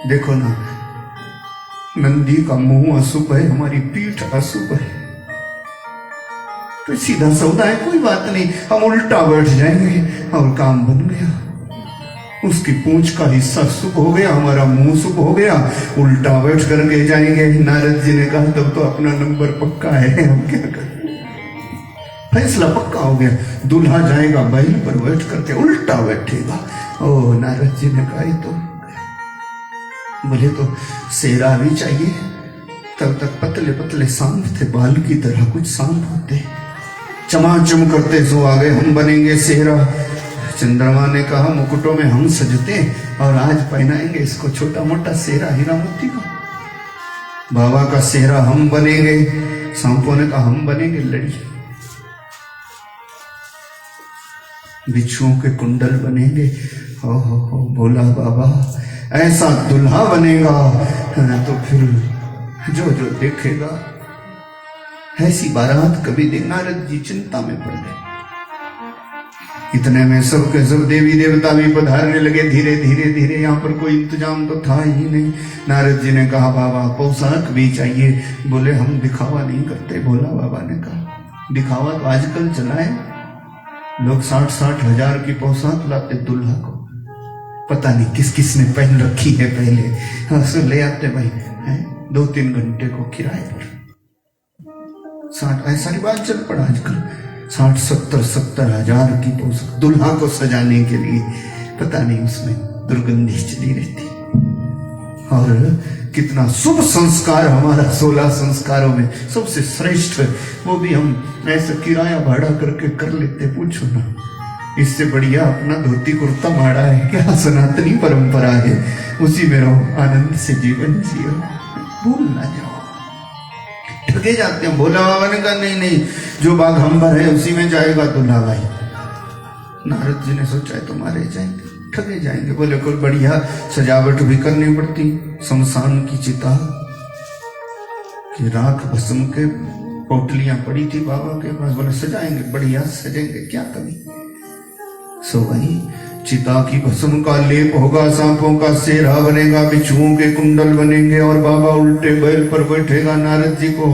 S1: देखो ना नंदी का मुंह अशुभ है, हमारी पीठ अशुभ है, तो सीधा सौदा है, कोई बात नहीं, हम उल्टा बैठ जाएंगे और काम बन गया। उसकी पूंछ का हिस्सा शुभ हो गया, हमारा मुंह शुभ हो गया, उल्टा बैठ करके जाएंगे। नारद जी ने कहा तब तो अपना नंबर पक्का है, हम क्या करें, फैसला पक्का हो गया, दूल्हा जाएगा बैल पर बैठ करके उल्टा बैठेगा। ओ नारद जी ने कहा तो बोले तो सेरा भी चाहिए। तब तक पतले पतले सांप थे, बाल की तरह कुछ सांप होते, चमाचम करते सो आ गए, हम बनेंगे सेहरा। चंद्रमा ने कहा मुकुटों में हम सजते और आज पहनाएंगे इसको छोटा मोटा सेहरा हीरा मोती का। बाबा का सेहरा हम बनेंगे, सांपों ने कहा हम बनेंगे लड़ी, बिच्छुओं के कुंडल बनेंगे। हो बोला बाबा ऐसा दुल्हा बनेगा तो फिर जो जो देखेगा। ऐसी बारात कभी देख। नारद जी चिंता में पड़ गए। इतने में सब के सब देवी देवता भी पधारने लगे धीरे धीरे धीरे। यहाँ पर कोई इंतजाम तो था ही नहीं। नारद जी ने कहा बाबा पोशाक भी चाहिए। बोले हम दिखावा नहीं करते। भोला बाबा ने कहा दिखावा तो आजकल चला है, लोग 60-60 हजार की पोशाक लाते दुल्हा को, पता नहीं किस किस ने पहन रखी है पहले। हाँ सो ले आते भाई है 2-3 घंटे को किराए पर 60, ऐसा रिवाज चल पड़ा आजकल। 60-70 हजार की पोशाक दुल्हा को सजाने के लिए, पता नहीं उसमें दुर्गंधी चली रहती। और कितना शुभ संस्कार हमारा 16 संस्कारों में सबसे श्रेष्ठ, वो भी हम ऐसा किराया भाड़ा करके कर लेते। पूछो ना, इससे बढ़िया अपना धोती कुर्ता माड़ा है क्या? सनातनी परंपरा है, उसी में रहो, आनंद से जीवन जियो, भूल ना जाओ। ठगे जाते हैं। भोला बाबा ने कहा नहीं नहीं, जो बाग हम्बर है उसी में जाएगा दूल्हा भाई। नारद जी ने सोचा है तो मारे जाएंगे, ठगे जाएंगे। बोले कोई बढ़िया सजावट भी करनी पड़ती, शमशान की चिता की राख भस्म के पोटलियां पड़ी थी बाबा के पास। बोले सजाएंगे, बढ़िया सजेंगे, क्या कमी। सो वही चिता की भस्म का लेप होगा, सांपों का सेरा बनेगा, बिच्छुओं के कुंडल बनेंगे और बाबा उल्टे बैल पर बैठेगा। नारद जी को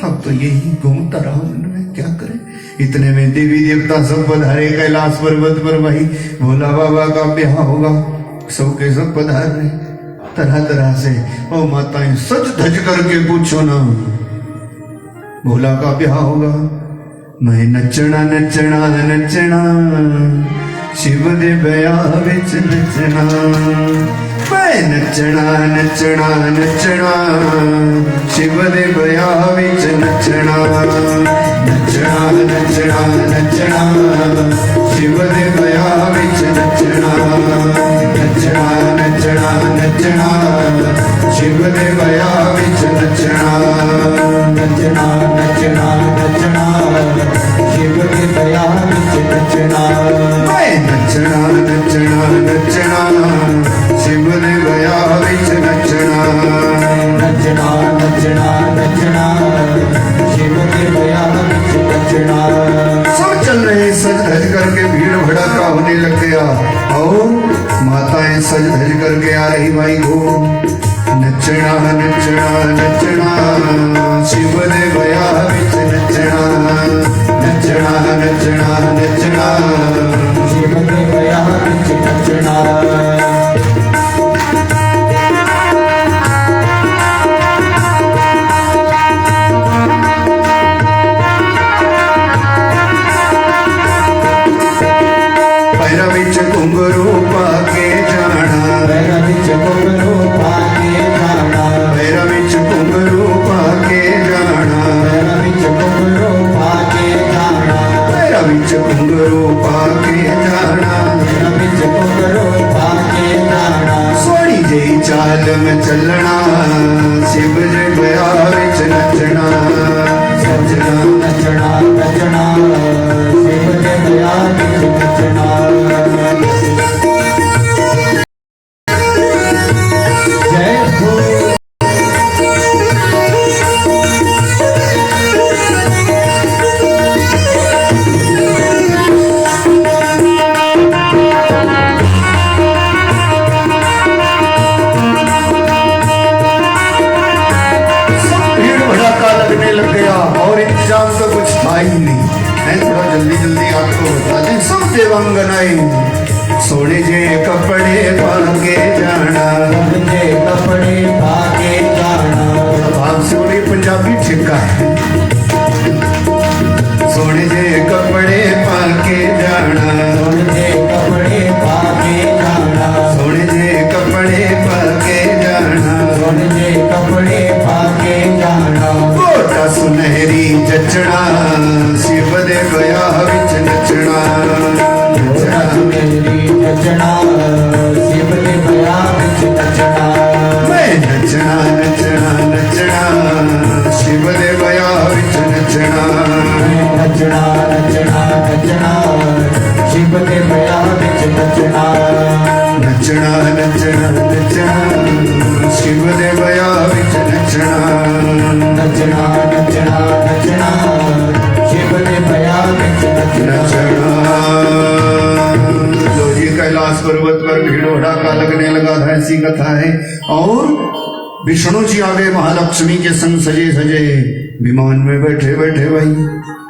S1: अब तो यही घूमता रहा मन में, क्या करें। इतने में देवी देवता सब पधारे कैलाश पर्वत पर। वही भोला बाबा का ब्याह होगा, सब के सब पधार रहे तरह तरह से। ओ माताएं सच धज करके पूछो ना, भोला का ब्याह होगा। मैं नचना नचना नचना, शिव दे ब्याह विच नचना। मैं नचना नचना नचना, शिव दे ब्याह विच नचना। नचना नचना नचना, शिव दे ब्याह विच नचना। नचना नचना नचना, शिव दे ब्याह विच नचना। नचना नचना नचना, शिव दे ब्याह विच नचना। मैं नचना नचना नचना, शिव दे ब्याह विच नचना। नचना नचना नचना, शिव दे ब्याह विच नचना। सब चल रहे सज धज करके, भीड़ भड़का होने लग गया और माताएं सज धज करके आ रही भाई को। नचना नचना नचना, शिव दे ब्याह विच नचना। नचना नचना नचना, शिव दे ब्याह विच नचना। पैरा विच घुंघरू पाके जाना, पैरा विच घुंघरू पाके जाना। पैरा विच घुंघरू पाके जाना, पैरा विच घुंघरू पाके जाना। पैरा विच घुंघरू पाके जाना, पैरा विच घुंघरू पाके जाना। सोनी जी चाल में चलना, शिव दे ब्याह विच नचना। सजना नचना नचना, शिव दे ब्याह विच नचना। तो कुछ था ही नहीं है, थोड़ा जल्दी जल्दी आपको बता दें। सब देवांगनाएं सोने जे कपड़े पाके जाना, जे कपड़े पाके जाना। भाग से बोली पंजाबी ठिका है। सोने जे कपड़े पाके जाना, सोने जे कपड़े पाके जाना। सोने जे कपड़े पाके जाना, सोने जे कपड़े पाके जाना। गोटा सुनहरी जचना, शिव दे ब्याह विच नचना। गोटा सुनहरी जचना, शिव दे ब्याह विच नचना। मैं नचना नचना नचना, शिव दे ब्याह विच नचना। नचना नचना नचना, शिव दे ब्याह विच नचना। नचना नचना नचना, शिव दे ब्याह विच नचना। नचना नचना नचना, शिव दे ब्याह विच नचना। भीड़ भड़ाका लगने लगा था, ऐसी कथा है। और विष्णु जी आ गए महालक्ष्मी के संग सजे सजे विमान में बैठे बैठे भाई।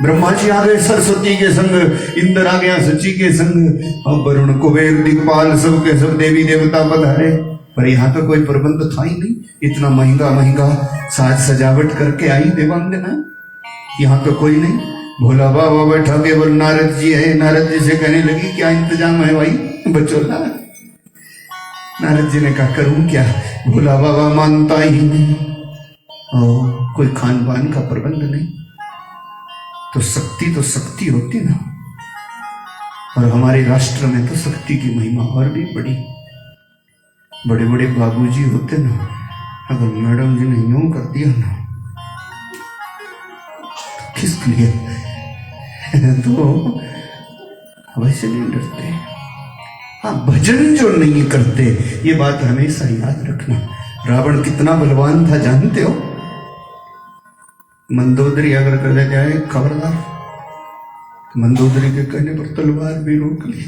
S1: ब्रह्मा जी आ गए सरस्वती के संग, इंद्र आ गया सची के संग, और वरुण कुबेर दिक्पाल सब के सब देवी देवता पधारे। पर यहाँ तो कोई प्रबंध था ही नहीं, इतना महंगा महंगा साज सजावट करके आई देवांगना, यहाँ तो कोई नहीं। भोला बाबा बैठा केवल नारद जी है। नारद जी से कहने लगी क्या इंतजाम है भाई बचोला? नारद जी ने कहा करूं क्या, भोला बाबा मानता ही नहीं, और कोई खान पान का प्रबंध नहीं। तो शक्ति होती ना, और हमारे राष्ट्र में तो शक्ति की महिमा और भी बड़ी। बड़े बड़े बाबूजी होते ना, अगर मैडम जी ने यूं कर दिया ना किस लिए तो वैसे नहीं डरते। हाँ, भजन जो नहीं करते, ये बात हमेशा याद रखना। रावण कितना बलवान था जानते हो? मंदोदरी अगर कर जाए खबरदार, मंदोदरी के कहने पर तलवार भी रोक ली।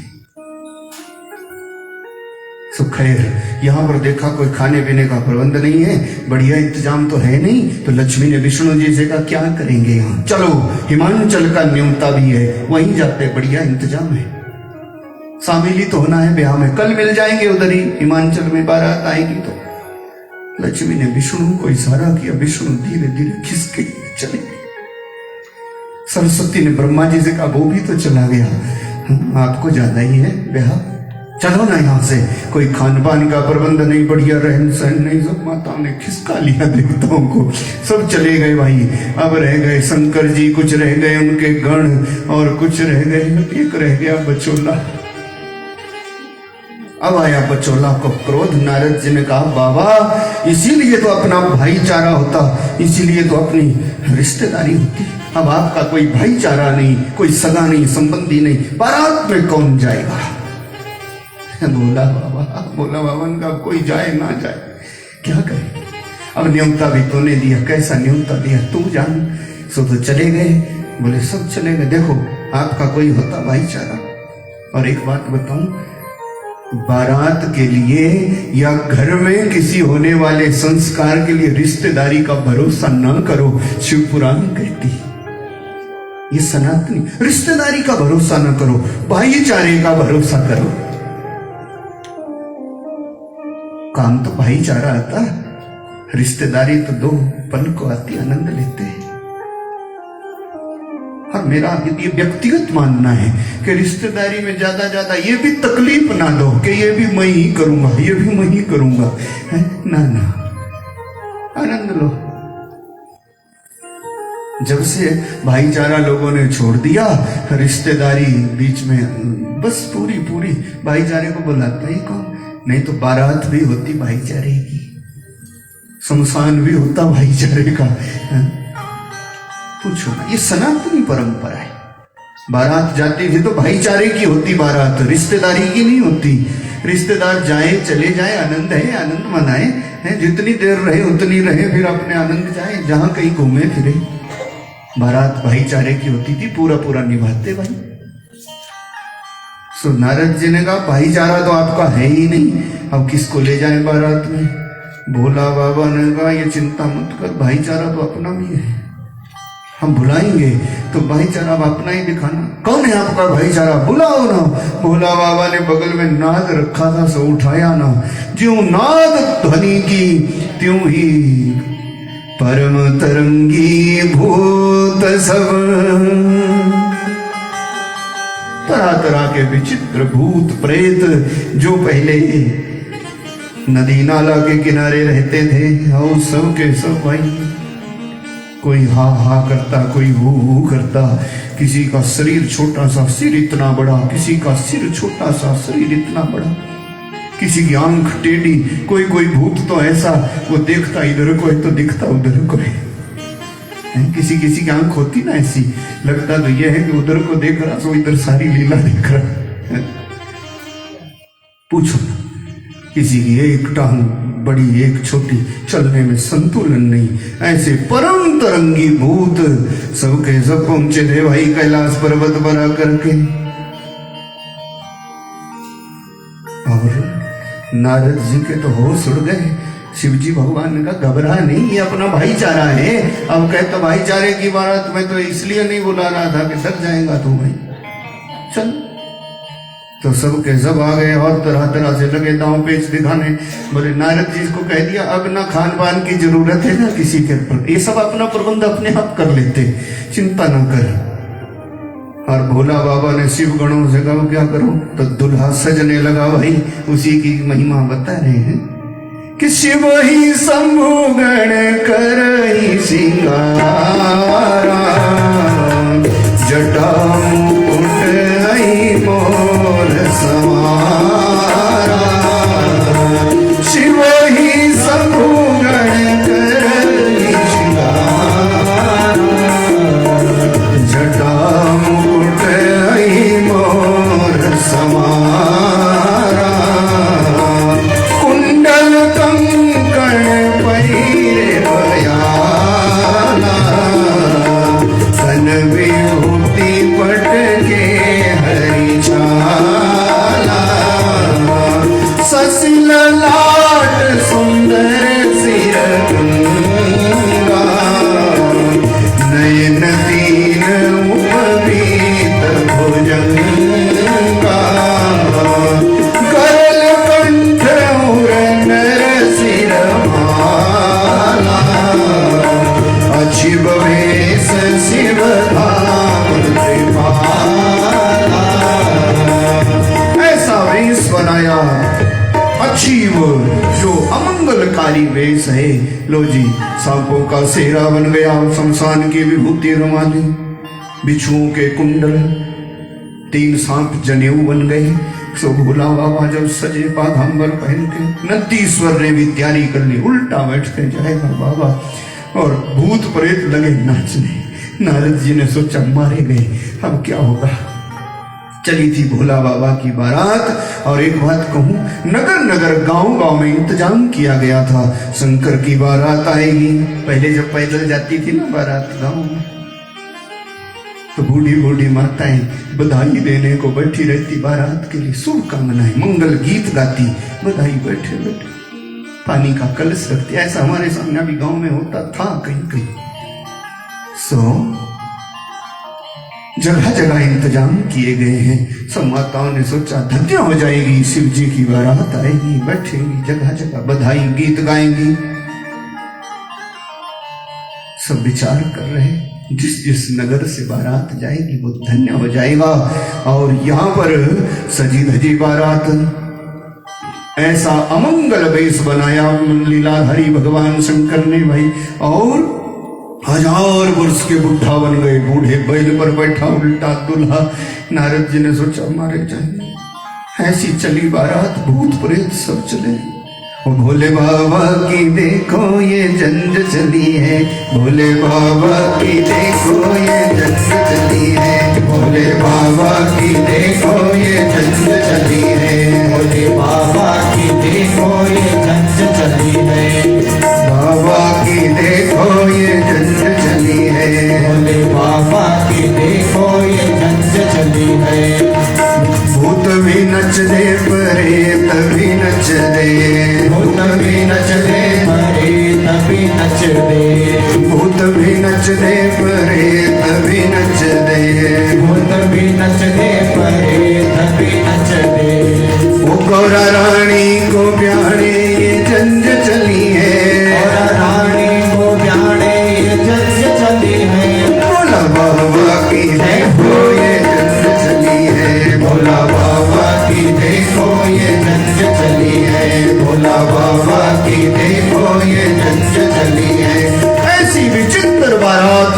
S1: सो खैर, यहां पर देखा कोई खाने पीने का प्रबंध नहीं है, बढ़िया इंतजाम तो है नहीं। तो लक्ष्मी ने विष्णु जी से कहा क्या करेंगे यहाँ, चलो हिमांचल का न्योता भी है, वहीं जाते, बढ़िया इंतजाम है। शामिल ही तो होना है ब्याह में, कल मिल जाएंगे उधर ही हिमांचल में, बारात आएगी तो। लक्ष्मी ने विष्णु को इशारा किया, विष्णु धीरे धीरे खिसके चले गए। सरस्वती ने ब्रह्मा जी से कहा वो भी तो चला गया, आपको ज्यादा ही है ब्याह, चलो ना यहाँ से। कोई खान पान का प्रबंध नहीं, बढ़िया रहन सहन नहीं, सब माताओं ने खिसका लिया देवताओं को, सब चले गए भाई। अब रह गए शंकर जी, कुछ रह गए उनके गण, और कुछ रह गए, एक रह गया बचोला। अब आया बचोला को क्रोध। नारद जी ने कहा बाबा इसीलिए तो अपना भाईचारा होता, इसीलिए तो अपनी रिश्तेदारी होती। अब आपका कोई भाईचारा नहीं, कोई सगा नहीं, संबंधी नहीं, बारात में कौन जाएगा? बोला बाबा का कोई जाए ना जाए क्या करे। अब न्योता भी तूने दिया, कैसा न्योता दिया तू जान। सो तो चले गए, बोले सब चले गए। देखो आपका कोई होता भाईचारा। और एक बात बताऊं, बारात के लिए या घर में किसी होने वाले संस्कार के लिए रिश्तेदारी का भरोसा न करो, शिव पुराण कहती। ये सनातनी, रिश्तेदारी का भरोसा न करो, भाईचारे का भरोसा करो। काम तो भाईचारा आता, रिश्तेदारी तो दो पल को आती, आनंद लेते हैं। और मेरा ये व्यक्तिगत मानना है कि रिश्तेदारी में ज्यादा ये भी तकलीफ ना दो कि ये भी मैं ही करूंगा, ये भी मैं ही करूंगा, है ना, आनंद लो। जब से भाईचारा लोगों ने छोड़ दिया, रिश्तेदारी बीच में बस पूरी भाईचारे को बुलाता ही कौन? नहीं तो बारात भी होती भाईचारे की, शमशान भी होता भाईचारे का। पूछो ना, ये सनातनी परंपरा है। बारात जाती थी तो भाईचारे की होती बारात, रिश्तेदारी की नहीं होती। रिश्तेदार जाए चले जाए, आनंद है, आनंद मनाए, हैं जितनी देर रहे उतनी रहे, फिर अपने आनंद जाए, जहां कहीं घूमे फिरे। बारात भाईचारे की होती थी, पूरा निभाते भाई। सो नारद जी ने कहा भाईचारा तो आपका है ही नहीं, अब किसको ले जाए बारात में? भोला बाबा ने कहा ये चिंता मत कर, भाईचारा तो अपना भी है, हम बुलाएंगे तो भाईचारा अब अपना ही दिखाना। कौन है आपका भाईचारा, बुलाओ ना। भोला बाबा ने बगल में नाद रखा था, सो उठाया ना। ज्यों नाद ध्वनि की त्यों ही परम तरंगी भूत सब, तरह के विचित्र भूत प्रेत जो पहले नदी नाला के किनारे रहते थे, और सब के सब भाई, कोई हा हा करता, कोई हू करता। किसी का शरीर छोटा सा, सिर इतना बड़ा, किसी का सिर छोटा सा, शरीर इतना बड़ा, किसी की आंख टेढ़ी। कोई भूत तो ऐसा, वो देखता इधर को है तो दिखता उधर को है। किसी की आंख होती ना ऐसी, लगता तो यह है कि उधर को देख रहा, सो इधर सारी लीला देख रहा। पूछो, किसी की एक टांग बड़ी एक छोटी, चलने में संतुलन नहीं, ऐसे परम तरंगी भूत सबके सब पहुंचे थे भाई कैलाश पर्वत बना करके। और नारद जी के तो होश उड़ गए। शिव जी भगवान ने कहा घबरा नहीं, ये अपना भाईचारा है। अब कहता भाईचारे की बारात में तो इसलिए नहीं बुला रहा था कि डर जाएगा तू भाई, चल। तो सबके सब आ गए और तरह तरह से लगे दांव पेच दिखाने। बोले नारद जी को कह दिया अब ना खान पान की जरूरत है ना किसी के, ये सब अपना प्रबंध अपने आप कर लेते, चिंता न कर। और भोला बाबा ने शिव गणों से कहा क्या करूं, तो दुल्हा सजने लगा भाई। उसी की महिमा बता रहे हैं कि शिव ही शंभु गण करई सिंगारा, जटा मुकुट आई मोर सवारा। शिव ही शंभु गण करई सिंगारा, जटा मुकुट आई मोर सवारा। कुंडल कंकण पहिरे बयाला, धन विभूति पट के हरि छाला। ससिल लाट सुंदर सिर गंगा, नयन दीन उपवीत भुजंगा। करल कंठ उर नर सिर माला, अचिव वेश शिव धाम त्रिपाला। ऐसा वेश बनाया अचीव जो अमंगलकारी वेश है। लो जी सांपों का सेरा बन गया, शमशान की विभूति रमा ली, बिच्छुओं के कुंडल, 3 सांप जनेऊ बन गए। सो भोला बाबा जब सजे पाघंबर पहन के, नंदीश्वर ने भी तैयारी कर ली, उल्टा बैठ के जाएगा बाबा। और भूत प्रेत लगे नाचने। नारद जी ने सोचा मारे गए, अब क्या होगा। चली थी भोला बाबा की बारात। और एक बात कहूं, नगर नगर गांव गांव में इंतजाम किया गया था, शंकर की बारात आएगी। पहले जब पैदल जाती थी ना बारात गांव में, तो बूढ़ी बूढ़ी माताएं बधाई देने को बैठी रहती बारात के लिए, शुभकामनाएं, मंगल गीत गाती, बधाई बैठे बैठे पानी का कलश रखती। ऐसा हमारे सामने भी गांव में होता था कहीं कहीं। जगह जगह इंतजाम किए गए हैं। सब माताओं ने सोचा धन्य हो जाएगी, शिव जी की बारात आएगी, बैठेंगी, जगह जगह बधाई गीत गाएंगी। सब विचार कर रहे, जिस जिस नगर से बारात जाएगी वो धन्य हो जाएगा। और यहाँ पर सजी धजी बारात, ऐसा अमंगल वेश बनाया लीलाधारी भगवान शंकर ने भाई। और 1000 वर्ष के बुढ़ा बन गए, बूढ़े बैल पर बैठा उल्टा दूल्हा। नारद जी ने सोचा मारे जाएंगे। ऐसी चली बारात, भूत प्रेत सब चले। ओ भोले बाबा की देखो ये जंज चली है, भोले बाबा की देखो ये जंज चली है, भोले बाबा की देखो ये जंज चली है,
S2: भोले बाबा की देखो ये जंज चली है,
S1: बाबा की देखो ये जंज चली है,
S2: भोले बाबा की देखो ये जंज चली है।
S1: भूत भी नच दे, प्रेत भी नच दे,
S2: भूत भी नच दे, प्रेत भी नच दे,
S1: भूत भी नच दे, प्रेत भी नच दे,
S2: भूत भी नच दे, प्रेत भी नच दे।
S1: ओ गौरा रानी को ब्याहने ये जंज चली है,
S2: गौरा रानी को ब्याहने ये जंज चली है।
S1: भोला बाबा की देखो ये जंज चली है,
S2: भोला बाबा की देखो ये जंज चली है, भोला बाबा की देखो ये जंज चली है।
S1: ऐसी विचित्र बारात।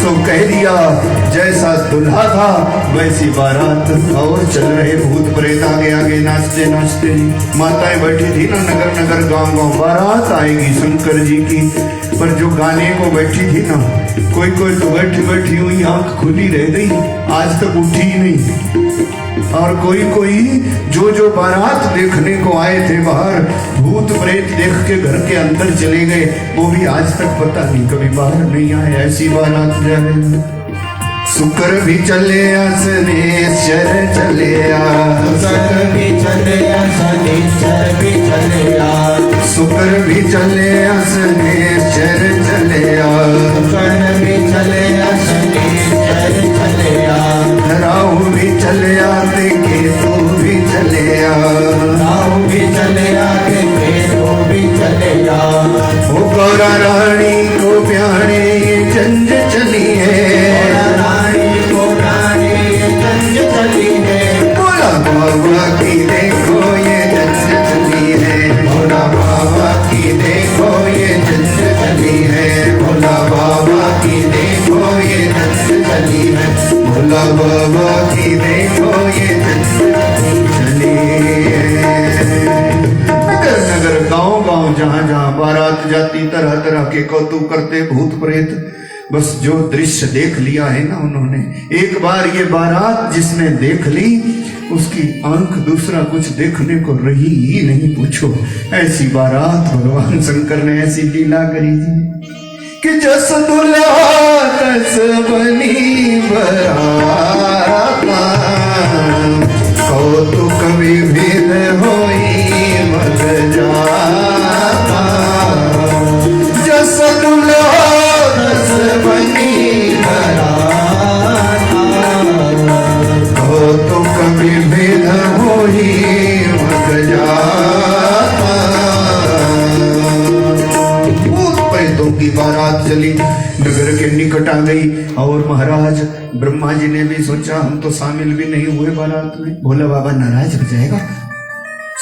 S1: सो कह दिया जैसा दुल्हा था वैसी बारात। और चल रहे भूत प्रेत आगे आगे नाचते नाचते। माताएं बैठी थी ना नगर नगर गांव गांव, बारात आएगी शंकर जी की। पर जो गाने को बैठी थी ना, कोई कोई तो बैठी बैठी हुई आंख खुली रह गई, आज तक उठी ही नहीं। और कोई कोई जो बारात देखने को आए थे बाहर, भूत प्रेत देख के घर के अंदर चले गए, वो भी आज तक पता नहीं कभी बाहर नहीं आए। ऐसी बारात जा रही। शुक्र भी चले शनेश्वर चले
S2: शुक्र भी चले शनिश्चर भी चले
S1: शुक्र भी चले शनेश्वर चले
S2: शुक्र भी चले शनिश्चर चले
S1: राहु भी चले ते केतु भी चले
S2: राहु भी चले केतु भी चले
S1: ओ गौरा रानी को प्यारे ये जंज चली है
S2: रानी को रानी जंज चली है
S1: भोला बाबा की देखो ये जंज चली है
S2: भोला बाबा की देखो ये जंज चली है भोला बाबा की देखो ये जंज चली है
S1: भोला बाबा की देखो ये जंज चली है। नगर नगर गांव गांव जहां जहां बारात जाती तरह तरह के कौतुक करते भूत प्रेत। बस जो दृश्य देख लिया है ना उन्होंने, एक बार ये बारात जिसने देख ली उसकी आंख दूसरा कुछ देखने को रही ही नहीं। पूछो ऐसी बारात भगवान शंकर ने ऐसी लीला करी जी कि जस दुल्हा तस बनी बारात कौतुक विविध होई मग जाता जस दुल्हा तस बनी बारात कौतुक विविध होई मग जाता। भूत प्रेतों की बारात चली, नगर के निकट आ गई और महाराज ब्रह्मा जी ने भी सोचा हम तो शामिल भी नहीं हुए बारात में, भोला बाबा नाराज हो जाएगा।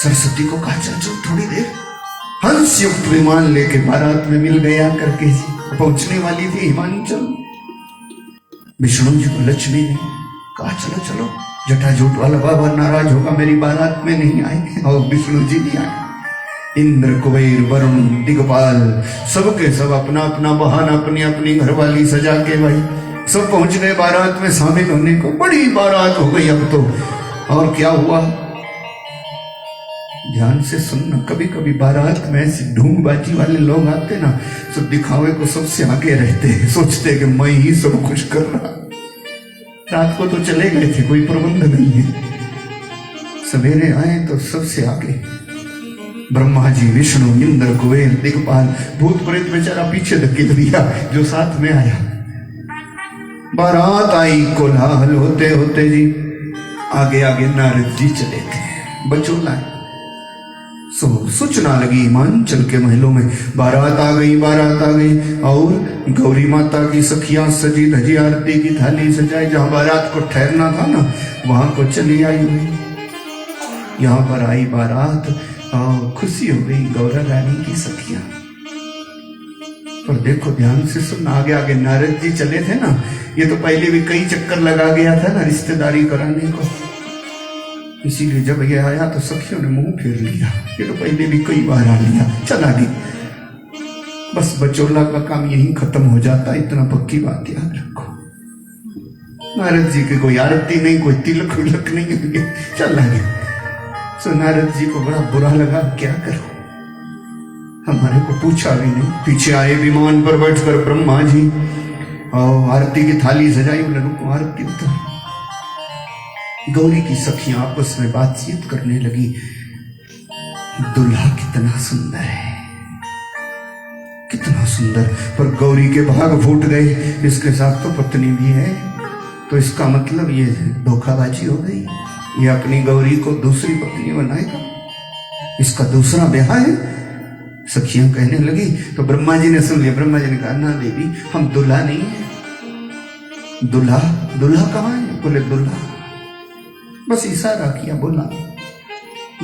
S1: सरस्वती को कहा चल चल थोड़ी देर, हंस युक्त विमान लेके बारात में मिल गया करके जी पहुंचने वाली थी हिमांचल। विष्णु जी को लक्ष्मी ने कहा चलो चलो, जटाजूट वाला बाबा नाराज होगा मेरी बारात में नहीं आए, और विष्णु जी भी आए। इंद्र कुबेर वरुण दिगपाल सबके सब अपना अपना बहाना अपनी अपनी घरवाली सजा के भाई सब पहुंच गए बारात में शामिल होने को। बड़ी बारात हो गई अब तो। और क्या हुआ ध्यान से सुनना, कभी कभी बारात में ऐसी ढूंढबाजी वाले लोग आते ना, सब दिखावे को सबसे आगे रहते हैं, सोचते कि मैं ही सब कुछ कर रहा। रात को तो चले गए थे, कोई प्रबंध नहीं है, सवेरे आए तो सबसे आगे ब्रह्मा जी विष्णु इंद्र कुबेर दिगपाल, भूत प्रेत बेचारा पीछे धकेल दिया जो साथ में आया। बारात आई, कोलाहल होते होते जी आगे आगे नारद जी चले थे, बचोला सूचना लगी हिमांचल के महलों में बारात आ गई बारात आ गई। और गौरी माता की सखियां सजी धजी आरती की थाली सजाई, जहां बारात को ठहरना था ना वहां को चली आई हुई। यहाँ पर आई बारात और खुशी हो गई गौरा रानी की सखियां। पर देखो ध्यान से सुन, आगे आगे नारद जी चले थे ना, ये तो पहले भी कई चक्कर लगा गया था ना रिश्तेदारी कराने को, इसीलिए जब ये आया तो सखियों ने मुंह फेर लिया, ये तो पहले भी कई बार आ लिया, चला गई। बस बचोला का काम यही खत्म हो जाता, इतना पक्की बात याद रखो। नारद जी की कोई आरती नहीं, कोई तिलक विलक नहीं, चला गया। तो नारद जी को बड़ा बुरा लगा, क्या करो, हमारे को पूछा भी नहीं। पीछे आए विमान पर बैठकर ब्रह्मा जी और आरती की थाली सजाई, बोले रुको आरती उतार। गौरी की सखियां आपस में बातचीत करने लगी, दुल्हा कितना सुंदर है, कितना सुंदर। पर गौरी के भाग फूट गए, इसके साथ तो पत्नी भी है, तो इसका मतलब ये धोखाबाजी हो गई, ये अपनी गौरी को दूसरी पत्नी बनाएगा, इसका दूसरा ब्याह है। सखियां कहने लगी तो ब्रह्मा जी ने सुन लिया। ब्रह्मा जी ने कहा ना देवी, हम दुल्हा नहीं है। दुल्हा दुल्हा कहाँ है? बोले दुल्हा, बस इशारा किया, बोला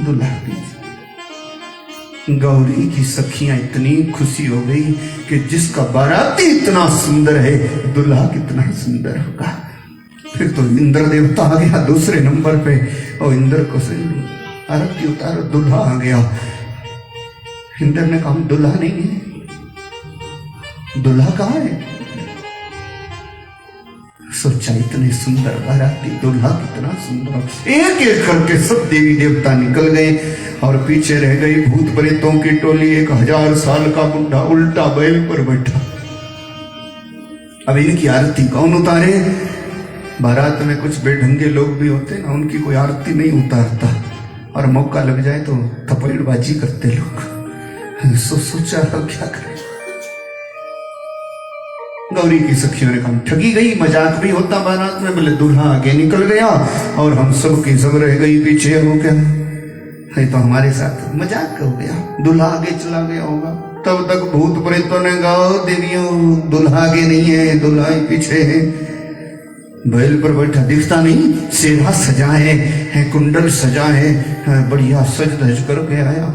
S1: दुल्हा भी। गौरी की सखियां इतनी खुशी हो गई कि जिसका बाराती इतना सुंदर है, दुल्हा कितना सुंदर होगा। फिर तो इंद्र देवता आ गया दूसरे नंबर पे, और इंद्र को आरती उतारो, दुल्हा आ गया। इंद्र ने कहा दुल्हा नहीं है, दुल्हा कहाँ है? सोचा इतने सुंदर बाराती, दुल्हा कितना सुंदर। एक एक करके सब देवी देवता निकल गए और पीछे रह गई भूत प्रेतों की टोली। 1000 साल का बुढ़ा उल्टा बैल पर बैठा। अब इनकी आरती कौन उतारे? बारात में कुछ बेढंगे लोग भी होते ना, उनकी कोई आरती नहीं उतारता और मौका लग जाए तो थप्पड़बाजी करते लोग। सोचा क्या करें। गौरी की सखियों ने कहा ठगी गई, मजाक भी होता बारात में। बोले दूल्हा आगे निकल गया और हम सब की सब रह गई पीछे हो गया। है तो हमारे साथ मजाक हो गया, दूल्हा आगे चला गया होगा। तब तक भूत प्रेतों ने कहा देवियों दूल्हा आगे नहीं है, दूल्हा ही पीछे है। बैल पर बैठा दिखता नहीं, सेहरा सजा है, कुंडल सजा है, बढ़िया सज धज करके आया।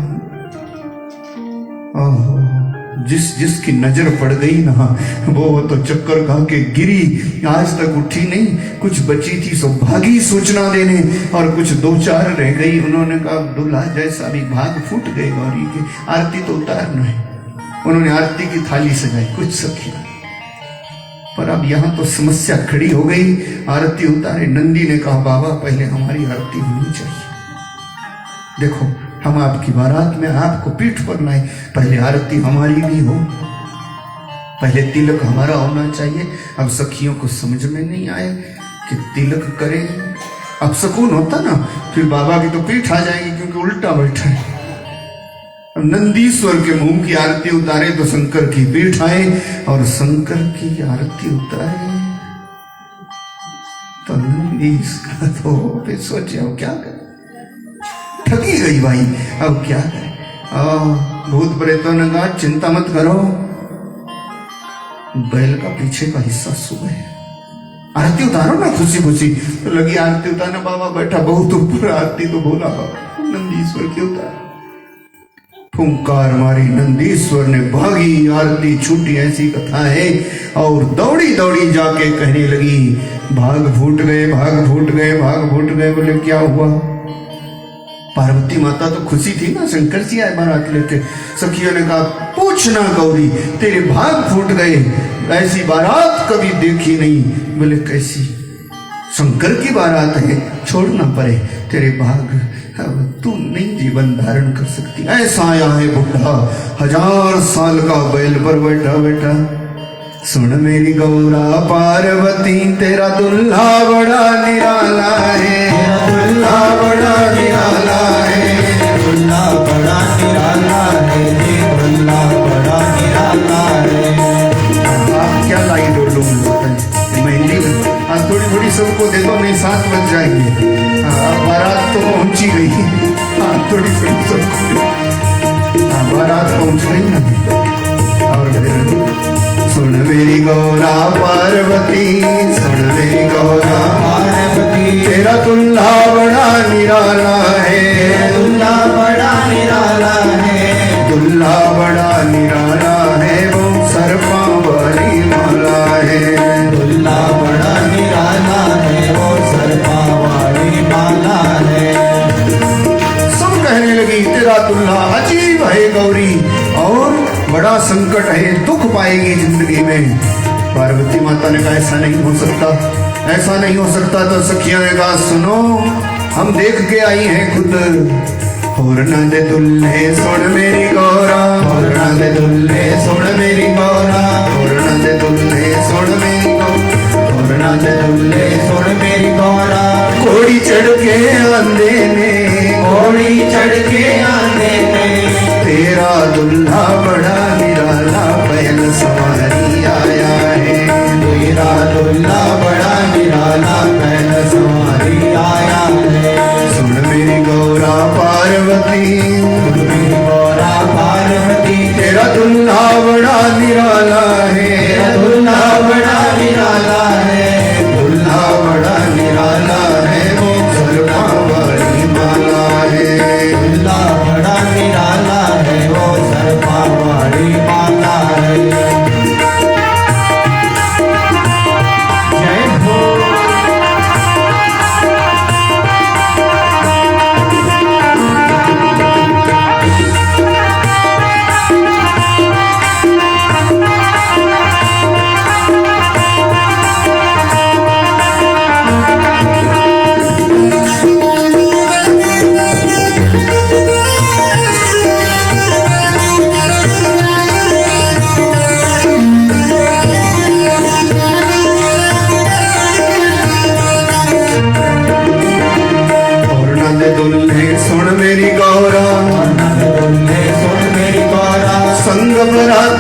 S1: जिसकी नजर पड़ गई ना वो तो चक्कर खा के गिरी, आज तक उठी नहीं। कुछ बची थी सो भागी सूचना देने और कुछ दो चार रह गई। उन्होंने कहा दूल्हा जैसा भी भाग फूट गए गौरी के, आरती तो उतारना है। उन्होंने आरती की थाली सजाई कुछ सखियां, पर अब यहां तो समस्या खड़ी हो गई। आरती उतारे, नंदी ने कहा बाबा पहले हमारी आरती होनी चाहिए। देखो हम आपकी बारात में आपको पीठ पर लाए, पहले आरती हमारी भी हो, पहले तिलक हमारा होना चाहिए। अब सखियों को समझ में नहीं आए कि तिलक करें। अब सुकून होता ना, फिर बाबा की तो पीठ आ जाएगी क्योंकि उल्टा बैठा है। अब नंदीश्वर के मुंह की आरती उतारे तो शंकर की पीठ आए, और शंकर की आरती उतारे तो नंदीश्वर तो फिर सोचे अब क्या करें, ठगी गई भाई, अब क्या करें। भूत प्रेतों ने कहा चिंता मत करो, बैल का पीछे का हिस्सा सुबह है, आरती उतारो ना खुशी खुशी। तो लगी आरती उतारना, बाबा बैठा बहुत ऊपर, आरती तो बोला बाबा नंदीश्वर की उतार। फुंकार मारी, नंदीश्वर ने भागी, आरती छूटी, ऐसी कथा है। और दौड़ी दौड़ी जाके कहने लगी भाग फूट गए, भाग फूट गए, भाग फूट गए। बोले क्या हुआ? पार्वती माता तो खुशी थी ना, शंकर जी आए बारात लेके। सखियों ने कहा पूछना गौरी तेरे भाग फूट गए, ऐसी बारात कभी देखी नहीं। बोले कैसी? शंकर की बारात है, छोड़ना पड़े तेरे भाग, तू नहीं जीवन धारण कर सकती। ऐसा आया है बुढ़ा 1000 साल का बैल पर बैठा बैठा। सुन मेरी गौरा पार्वती तेरा दुल्हा बड़ा निराला है, दुल्हा बड़ा निराला है, दुल्हा बड़ा निराला है, दुल्हा बड़ा निराला है। आप क्या लाई डोलू मेहंदी आज थोड़ी थोड़ी सबको दे दो, नहीं 7 बज जाएंगे। बारात तो पहुंची गई, थोड़ी थोड़ी सबको, बारात पहुंच गई ना। और सुन मेरी गौरा पार्वती, सुन मेरी गौरा पार्वती तेरा दुल्हा बड़ा निराला है, दुल्हा बड़ा निराला है, दुल्हा बड़ा निराला है, वो सर्पा वाली माला है, दुल्हा बड़ा निराला है, वो सर्पा वाली माला है। सब कहने लगी तेरा दुल्हा अजीब है गौरी, और बड़ा संकट है, दुख पाएगी जिंदगी में। पार्वती माता ने कहा ऐसा नहीं हो सकता, ऐसा नहीं हो सकता। तो सखियों ने कहा सुनो हम देख के आई हैं खुद। होरना दे दुल्हे सुन मेरी गौरा, होरना दे दुल्हे सुन मेरी गौरा, होरना दे दुल्हे सुन मेरी गौरा, होरना दे दुल्हे सुन मेरी गौरा। घोड़ी चढ़ के आंदे ने, घोड़ी चढ़ के आंदे ने, तेरा दुल्हा बड़ा निराला बैल सवारी आया है, तेरा दुल्हा बड़ा निराला बैल सवारी आया है। सुन मेरी गौरा पार्वती, सुन मेरी गौरा पार्वती तेरा दुल्हा बड़ा निराला है, तेरा दुल्हा बड़ा निराला है, दुल्हा बड़ा निराला है, वो सर्पा वाली माला है, दुल्हा बड़ा निराला है, वो सर्पा वाली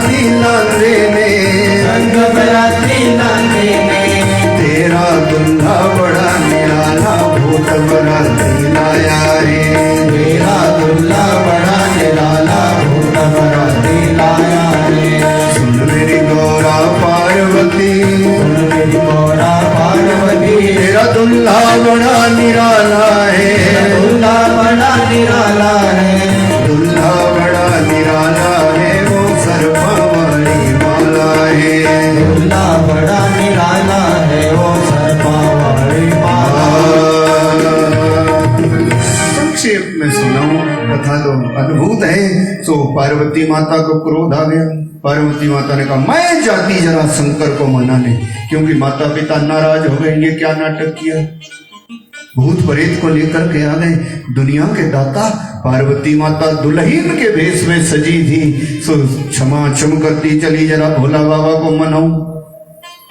S1: बराती लांदे ने,
S2: संग बराती लांदे ने,
S1: तेरा दुल्हा बड़ा निराला भूत बराती लाया रे,
S2: तेरा दुल्हा बड़ा निराला भूत बराती लाया रे।
S1: सुन मेरी गौरा पार्वती,
S2: सुन मेरी गौरा पार्वती,
S1: तेरा दुल्हा बड़ा निराला है,
S2: दुल्हा बड़ा निराला है,
S1: दुल्हा बड़ा निराला है, वो सर्पा वाली माला है,
S2: दुल्हा बड़ा निराला है, वो सर्पा वाली माला।
S1: संक्षेप में सुनाऊं, कथा तो अद्भुत है। सो पार्वती माता को क्रोध आ गया। पार्वती माता ने कहा मैं जाती जरा शंकर को मनाने, क्योंकि माता पिता नाराज हो गए, ये क्या नाटक किया। भूत प्रेत को लेकर के आ गए। दुनिया के दाता पार्वती माता दुल्हन के भेष में सजी थी। सो क्षमा क्षम करती चली, जरा भोला बाबा को मनाऊं।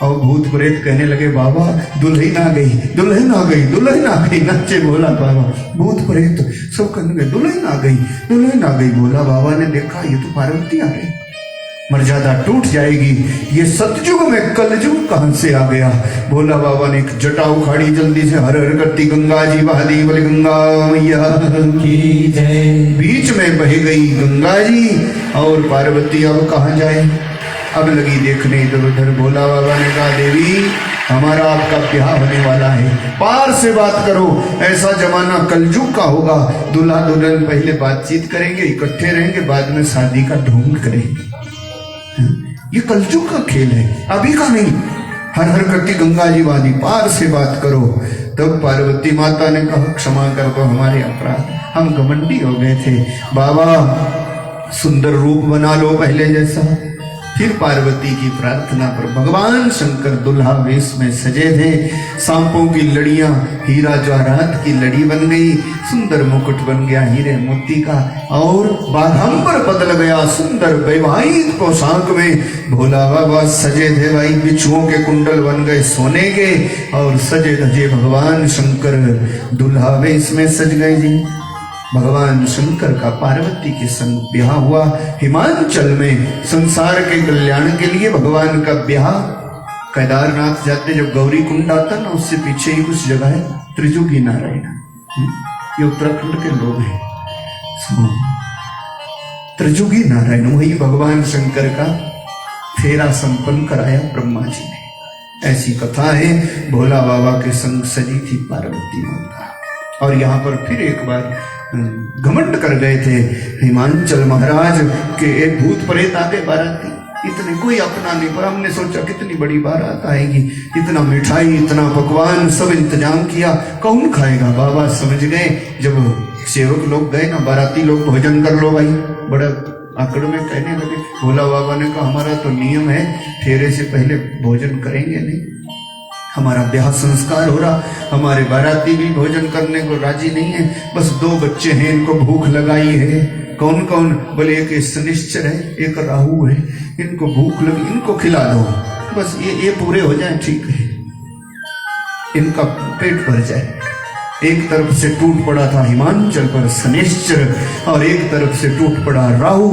S1: और भूत प्रेत कहने लगे बाबा दुल्हन आ गई, दुल्हन आ गई, दुल्हन आ गई। नाचे भोला बाबा। भूत प्रेत सब कहने लगे दुल्हन आ गई, दुल्हन आ गई। भोला बाबा ने देखा ये तो पार्वती आ गई, मर्यादा टूट जाएगी। ये सतयुग में कलयुग कहां से आ गया। भोला बाबा ने एक जटा उखाड़ी, जल्दी से हर हर करती गंगा जी बहादी, बोले गंगा मैया
S2: की जय।
S1: बीच में बह गई गंगा जी और पार्वती अब कहां जाए। अब लगी देखने इधर उधर। भोला बाबा ने कहा देवी हमारा आपका ब्याह होने वाला है, पार से बात करो। ऐसा जमाना कलयुग का होगा, दूल्हा दुल्हन पहले बातचीत करेंगे, इकट्ठे रहेंगे, बाद में शादी का ढोंग करेंगे। ये कलयुग का खेल है, अभी का नहीं। हर हर करती गंगा जी वादी, पार से बात करो। तब पार्वती माता ने कहा क्षमा कर दो हमारे अपराध, हम घमंडी हो गए थे। बाबा सुंदर रूप बना लो पहले जैसा। फिर पार्वती की प्रार्थना पर भगवान शंकर दुल्हा वेश में सजे थे। सांपों की लड़ियां हीरा जवाहरात की लड़ी बन गई, सुंदर मुकुट बन गया हीरे मोती का, और बाघंबर बदल गया सुंदर वैवाहिक पोशाक में। भोला बाबा सजे थे भाई, बिच्छुओं के कुंडल बन गए सोने के, और सजे धजे भगवान शंकर दुल्हा वेश में सज गए जी। भगवान शंकर का पार्वती के संग ब्याह हुआ हिमाचल में। संसार के कल्याण के लिए भगवान का ब्याह। केदारनाथ जाते जब गौरी कुंड आता ना, उससे पीछे ही कुछ जगह है त्रिजुगी नारायण, ये उत्तराखंड के लोग हैं। त्रिजुगी नारायण वही भगवान शंकर का फेरा संपन्न कराया ब्रह्मा जी ने। ऐसी कथा है। भोला बाबा के संग सजी थी पार्वती माता। और यहाँ पर फिर एक बार घमंड कर गए थे हिमांचल महाराज के। एक भूत प्रेत आगे बाराती, इतने कोई अपना नहीं, पर हमने सोचा कितनी बड़ी बारात आएगी, इतना मिठाई इतना पकवान सब इंतजाम किया, कौन खाएगा। बाबा समझ गए, जब सेवक लोग गए ना, बाराती लोग भोजन कर लो भाई, बड़ा आकड़ में कहने लगे। भोला बाबा ने कहा हमारा तो नियम है, फेरे से पहले भोजन करेंगे नहीं, हमारा ब्याह संस्कार हो रहा, हमारे बाराती भी भोजन करने को राजी नहीं है। बस 2 बच्चे हैं, इनको भूख लगाई है। कौन कौन? बोले एक शनिश्चर है, एक राहु है, इनको भूख लगी, इनको खिला दो, बस ये पूरे हो जाए, ठीक है, इनका पेट भर जाए। एक तरफ से टूट पड़ा था हिमाचल पर शनिश्चर, और एक तरफ से टूट पड़ा राहु।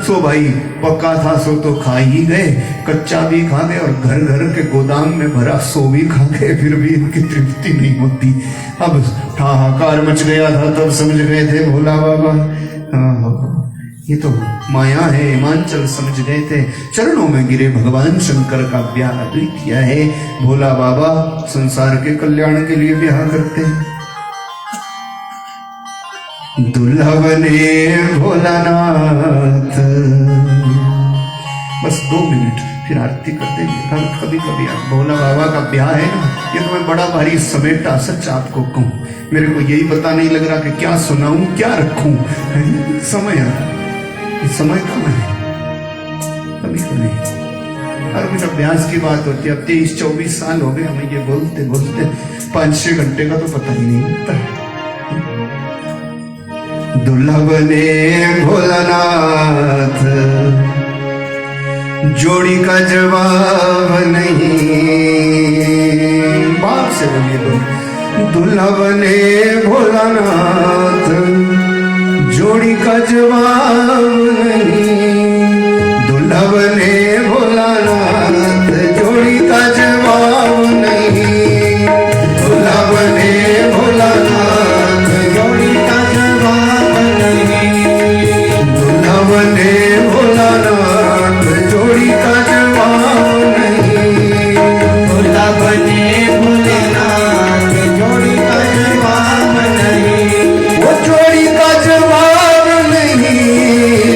S1: सो भाई पक्का था सो तो खा ही गए, कच्चा भी खा गए, और घर घर के गोदाम में भरा सो भी खा गए, फिर भी इनकी तृप्ति नहीं होती। अब हाहाकार मच गया था, तब समझ गए थे भोला बाबा ये तो माया है। हिमाचल समझ गए थे, चरणों में गिरे। भगवान शंकर का ब्याह अद्वितीय है। भोला बाबा संसार के कल्याण के लिए ब्याह करते हैं। दुल्हा बने भोलानाथ। बस 2 मिनट फिर आरती कर देंगे। कभी कभी भोला बाबा का ब्याह है ना, ये तो मैं बड़ा भारी समेटा सच आपको कहूँ, मेरे को यही पता नहीं लग रहा कि क्या सुनाऊं क्या रखूं। समय समय कहाँ है, कभी कभी। और कुछ अभ्यास की बात होती है। अब 23-24 साल हो गए हमें ये बोलते बोलते, 5-6 घंटे का तो पता ही नहीं लगता। दुल्हा बने भोलानाथ, जोड़ी का जवाब नहीं। बाप से बोलिए तो, दुल्हा बने भोलानाथ, जोड़ी का जवाब नहीं। दुल्हा दूल्हा बने भोलानाथ जोड़ी का जवाब नहीं, दूल्हा बने भोलानाथ जोड़ी का जवाब नहीं, दूल्हा बने भोलानाथ जोड़ी का जवाब नहीं, दूल्हा बने भोलेनाथ जोड़ी का जवाब नहीं, वो जोड़ी का जवाब नहीं,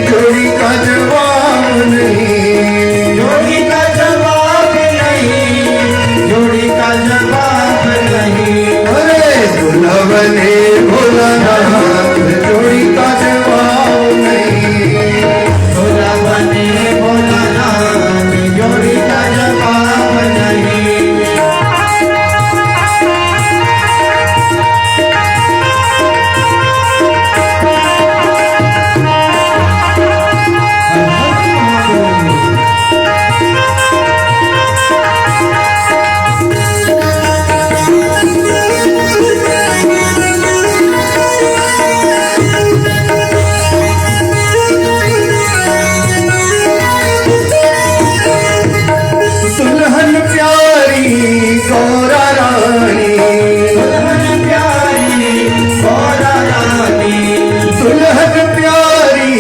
S1: जोड़ी का जवाब नहीं, जोड़ी का जवाब नहीं, जोड़ी का जवाब नहीं। अरे दूल्हा बने भोलानाथ जोड़ी का जवाब नहीं, दूल्हा बने भोलानाथ जोड़ी का जवाब नहीं। दुल्हन प्यारी गौरा रानी, दुल्हन प्यारी गौरा रानी, दुल्हन प्यारी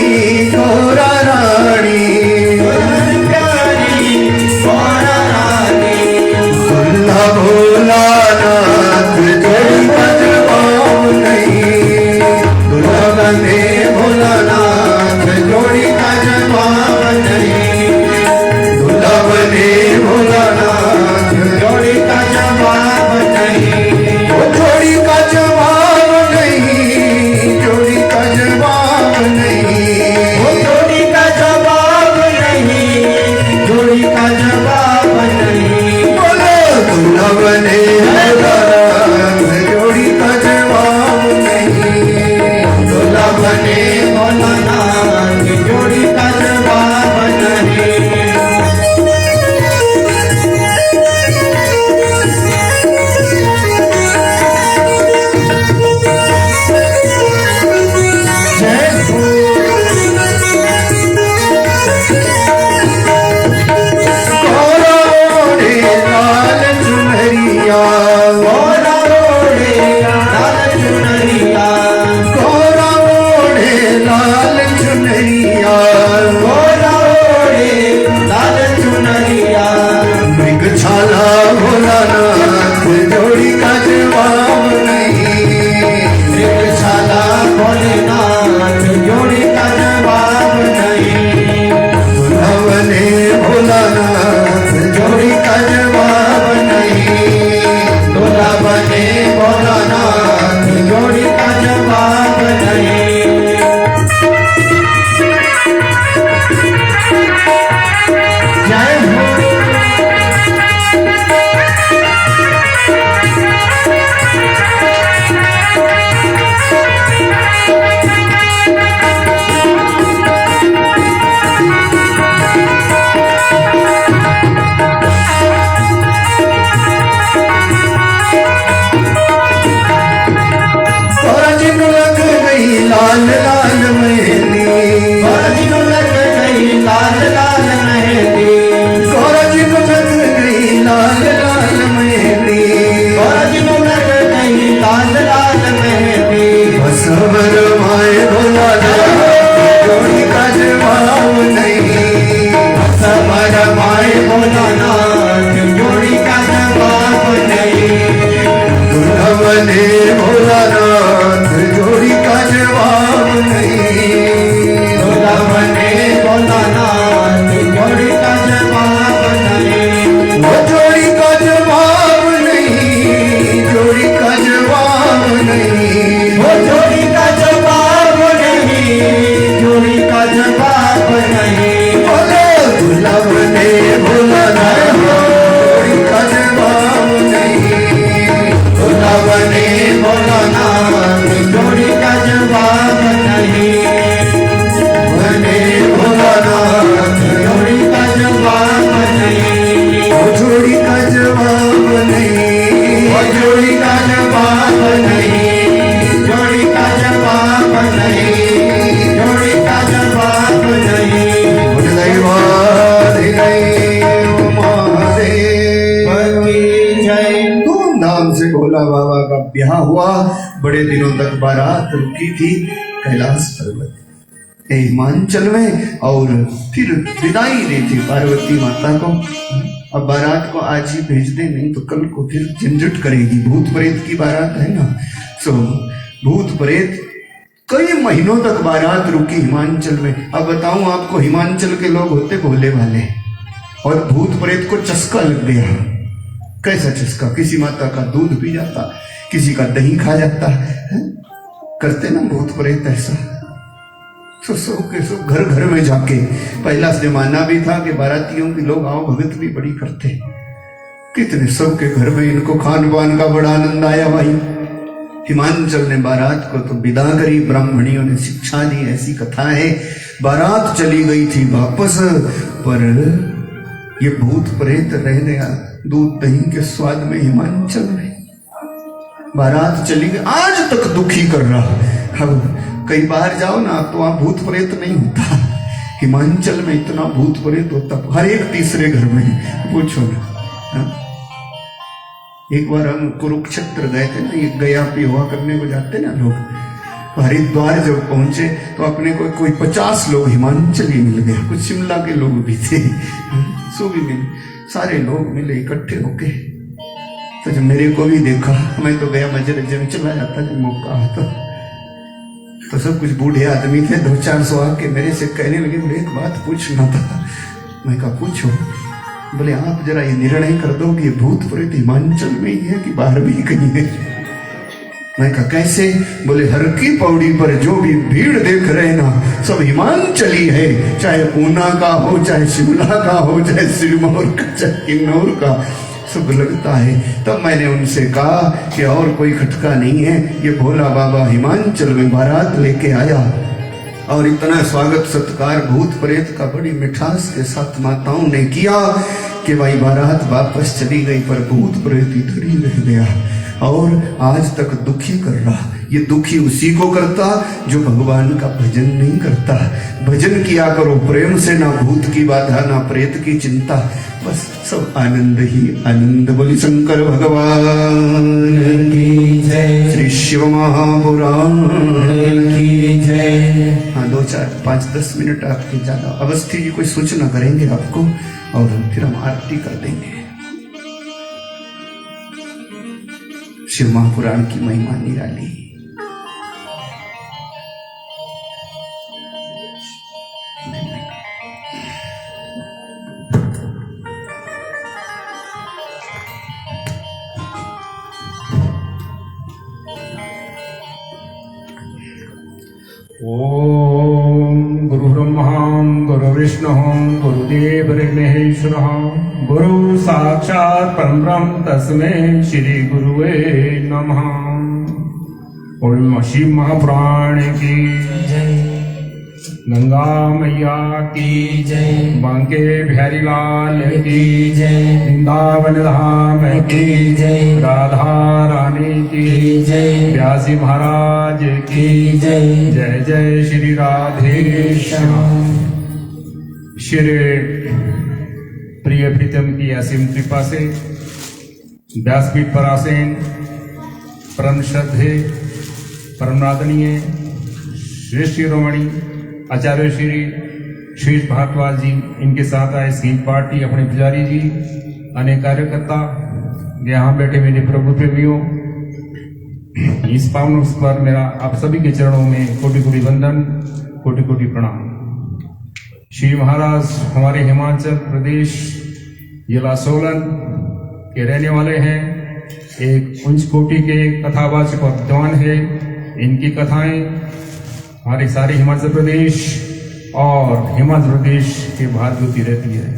S1: गौरा रानी, दुल्हन प्यारी गौरा रानी, दूल्हा भोलानाथ जोड़ी का जवाब नहीं, दूल्हा बने भोलानाथ जोड़ी का जवाब नहीं, दूल्हा बने भोलानाथ जोड़ी का जवाब नहीं, वो जोड़ी का जवाब नहीं, जोड़ी का जवाब नहीं, वो जोड़ी का जवाब नहीं, जोड़ी का जवाब नहीं। बोलो दूल्हा बने भोलानाथ जोड़ी का जवाब नहीं, दूल्हा बने भोलानाथ जोड़ी का जवाब नहीं। गौरा ओढ़े लाल चुनरिया, गौरा ओढ़े लाल चुनरिया, गौरा ओढ़े लाल चुनरिया, गौरा ओढ़े लाल चुनरिया, मृगछाला भोलानाथ जोड़ी का जवाब नहीं, मृगछाला भोलेनाथ जोड़ी का जवाब नहीं, दूल्हा बने भोलानाथ जोड़ी का जवाब नहीं, दूल्हा बने भोलानाथ जोड़ी का जवाब नहीं। जय हो लग गई लाल लाल मेहंदी, लग गई लाल लाल मेहंदी, लग गई लाल लाल मेहंदी, लग गई लाल लाल मेहंदी, सबर माए भोलानाथ जोड़ी का जवाब नहीं, सबर माए भोलानाथ जोड़ी का जवाब नहीं, दूल्हा बने भोलानाथ जोड़ी का जवाब नहीं, दूल्हा बने भोलानाथ जोड़ी का जवाब नहीं, वो जोड़ी का जवाब नहीं, जोड़ी का जवाब नहीं, वो जोड़ी का जवाब नहीं, जोड़ी का हुआ, बड़े दिनों तक बारात रुकी थी कैलाश पर्वत हिमांचल में, और फिर विदाई दी थी पार्वती माता को। अब बारात को आज ही भेज दे, नहीं तो कल को फिर झंझट करेगी। भूत प्रेत की बारात है ना, सो भूत प्रेत कई महीनों तक बारात रुकी हिमांचल में। अब बताऊं आपको, हिमांचल के लोग होते भोले वाले, और भूत प्रेत को चस्का लग गया। कैसा चस्का? किसी माता का दूध पी जाता, किसी का दही खा जाता है? करते ना भूत प्रेत ऐसा। सो के सो घर घर में जाके, पहला जमाना भी था कि बारातियों के लोग आओ भगत भी बड़ी करते, कितने सबके घर में इनको खान पान का बड़ा आनंद आया भाई। हिमांचल ने बारात को तो विदा करी, ब्राह्मणियों ने शिक्षा दी, ऐसी कथा है। बारात चली गई थी वापस, पर ये भूत प्रेत रह गया दूध दही के स्वाद में हिमांचल में। बारात चली गई, आज तक दुखी कर रहा। अब कई बार जाओ ना तो वहां भूत प्रेत नहीं होता, हिमांचल में इतना भूत प्रेत होता, हर एक तीसरे घर में, पूछो ना। हाँ? एक बार हम कुरुक्षेत्र गए थे ना, ये गया पे हुआ करने को जाते ना लोग। हरिद्वार जब पहुंचे तो अपने को कोई 50 लोग हिमांचली मिल गया, कुछ शिमला के लोग भी थे, सो भी मिले, सारे लोग मिले इकट्ठे होके। तो जब मेरे को भी देखा, मैं तो गया मजे रजे में चला जाता जब मौका आता, तो सब कुछ बूढ़े आदमी थे, 200-400 आके मेरे से कहने लगे, बोले एक बात पूछना था। मैं कहा पूछो। बोले आप जरा ये निर्णय कर दो कि भूत प्रेत हिमांचल में ही है कि बाहर भी कहीं है। मैं कहा कैसे? बोले हर की पौड़ी पर जो भी भीड़ देख रहे ना, सब हिमांचली है, चाहे ऊना का हो, चाहे शिमला का हो, चाहे सिरमौर का, चाहे किन्नौर का, सब लगता है। तब मैंने उनसे कहा कि और कोई खटका नहीं है, ये भोला बाबा हिमांचल में बारात लेके आया, और इतना स्वागत सत्कार भूत प्रेत का बड़ी मिठास के साथ माताओं ने किया कि भाई बारात वापस चली गई, पर भूत प्रेत इधर ही रह गया और आज तक दुखी कर रहा। ये दुखी उसी को करता जो भगवान का भजन नहीं करता। भजन किया करो प्रेम से, ना भूत की बाधा ना प्रेत की चिंता, बस सब आनंद ही आनंद। बोली शंकर भगवान की जय, श्री शिव महापुराण की जय। हाँ 2-4-5-10 मिनट आपके ज्यादा अवस्थी जी कोई सूचना करेंगे आपको, और फिर हम आरती कर देंगे। शिव महापुराण की महिमा निराली।
S3: ओम गुरु ब्रह्मा गुरु विष्णु गुरुदेव महेश्वर गुरु साक्षात् परम ब्रह्म तस्मै श्री गुरुवे नमः। ओम शिव महापुराण की जय, गंगा मैया की जय, बांके बिहारी लाल की जय, वृंदावन धाम की जय, राधा रानी की जय, व्यासी महाराज की जय। जय जय श्री राधे श्याम। श्री प्रिय प्रीतम की असीम कृपा से व्यासपीठ पर आसीन परम श्रद्धे परम आदरणीय श्री शिरोमणि आचार्य श्री शेष भारद्वाज जी, इनके साथ आए सिंह पार्टी अपने पुजारी जी, अनेक कार्यकर्ता, यहाँ बैठे मेरे प्रभु प्रेमियों, इस पावन अवसर पर मेरा आप सभी के चरणों में कोटि कोटि वंदन, कोटि कोटि प्रणाम। श्री महाराज हमारे हिमाचल प्रदेश जिला सोलन के रहने वाले हैं, एक उच्च कोटि के कथावाचक और विद्वान है। इनकी कथाएं हमारे सारे हिमाचल प्रदेश और हिमाचल प्रदेश के बाहर होती रहती है।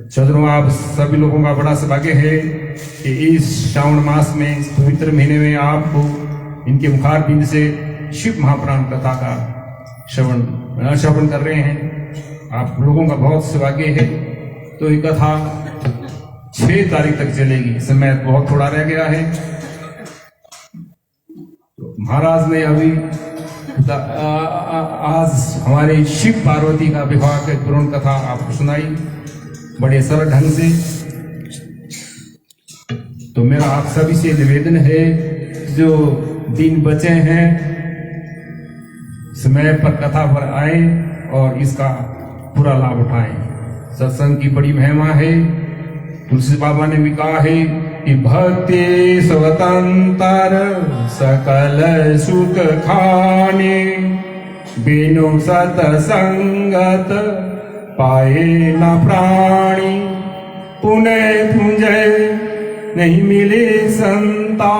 S3: चंद्रों, आप सभी लोगों का बड़ा सौभाग्य है कि इस श्रावण मास में, इस पवित्र महीने में आपको इनके मुखार बिंद से शिव महापुराण कथा का श्रवण कर रहे हैं। आप लोगों का बहुत सौभाग्य है। तो ये कथा 6 तारीख तक चलेगी, समय बहुत थोड़ा रह गया है। महाराज ने अभी आज हमारे शिव पार्वती का विवाह की पूर्ण कथा आपको सुनाई बड़े सरल ढंग से। तो मेरा आप सभी से निवेदन है, जो दिन बचे हैं, समय पर कथा पर आए और इसका पूरा लाभ उठाएं। सत्संग की बड़ी महिमा है। तुलसी बाबा ने भी कहा है कि भक्ति स्वतंत्र सकल सुख खाने, बिनु सतसंगत पाए न प्राणी। पुण्य पुंजय नहीं मिले संता,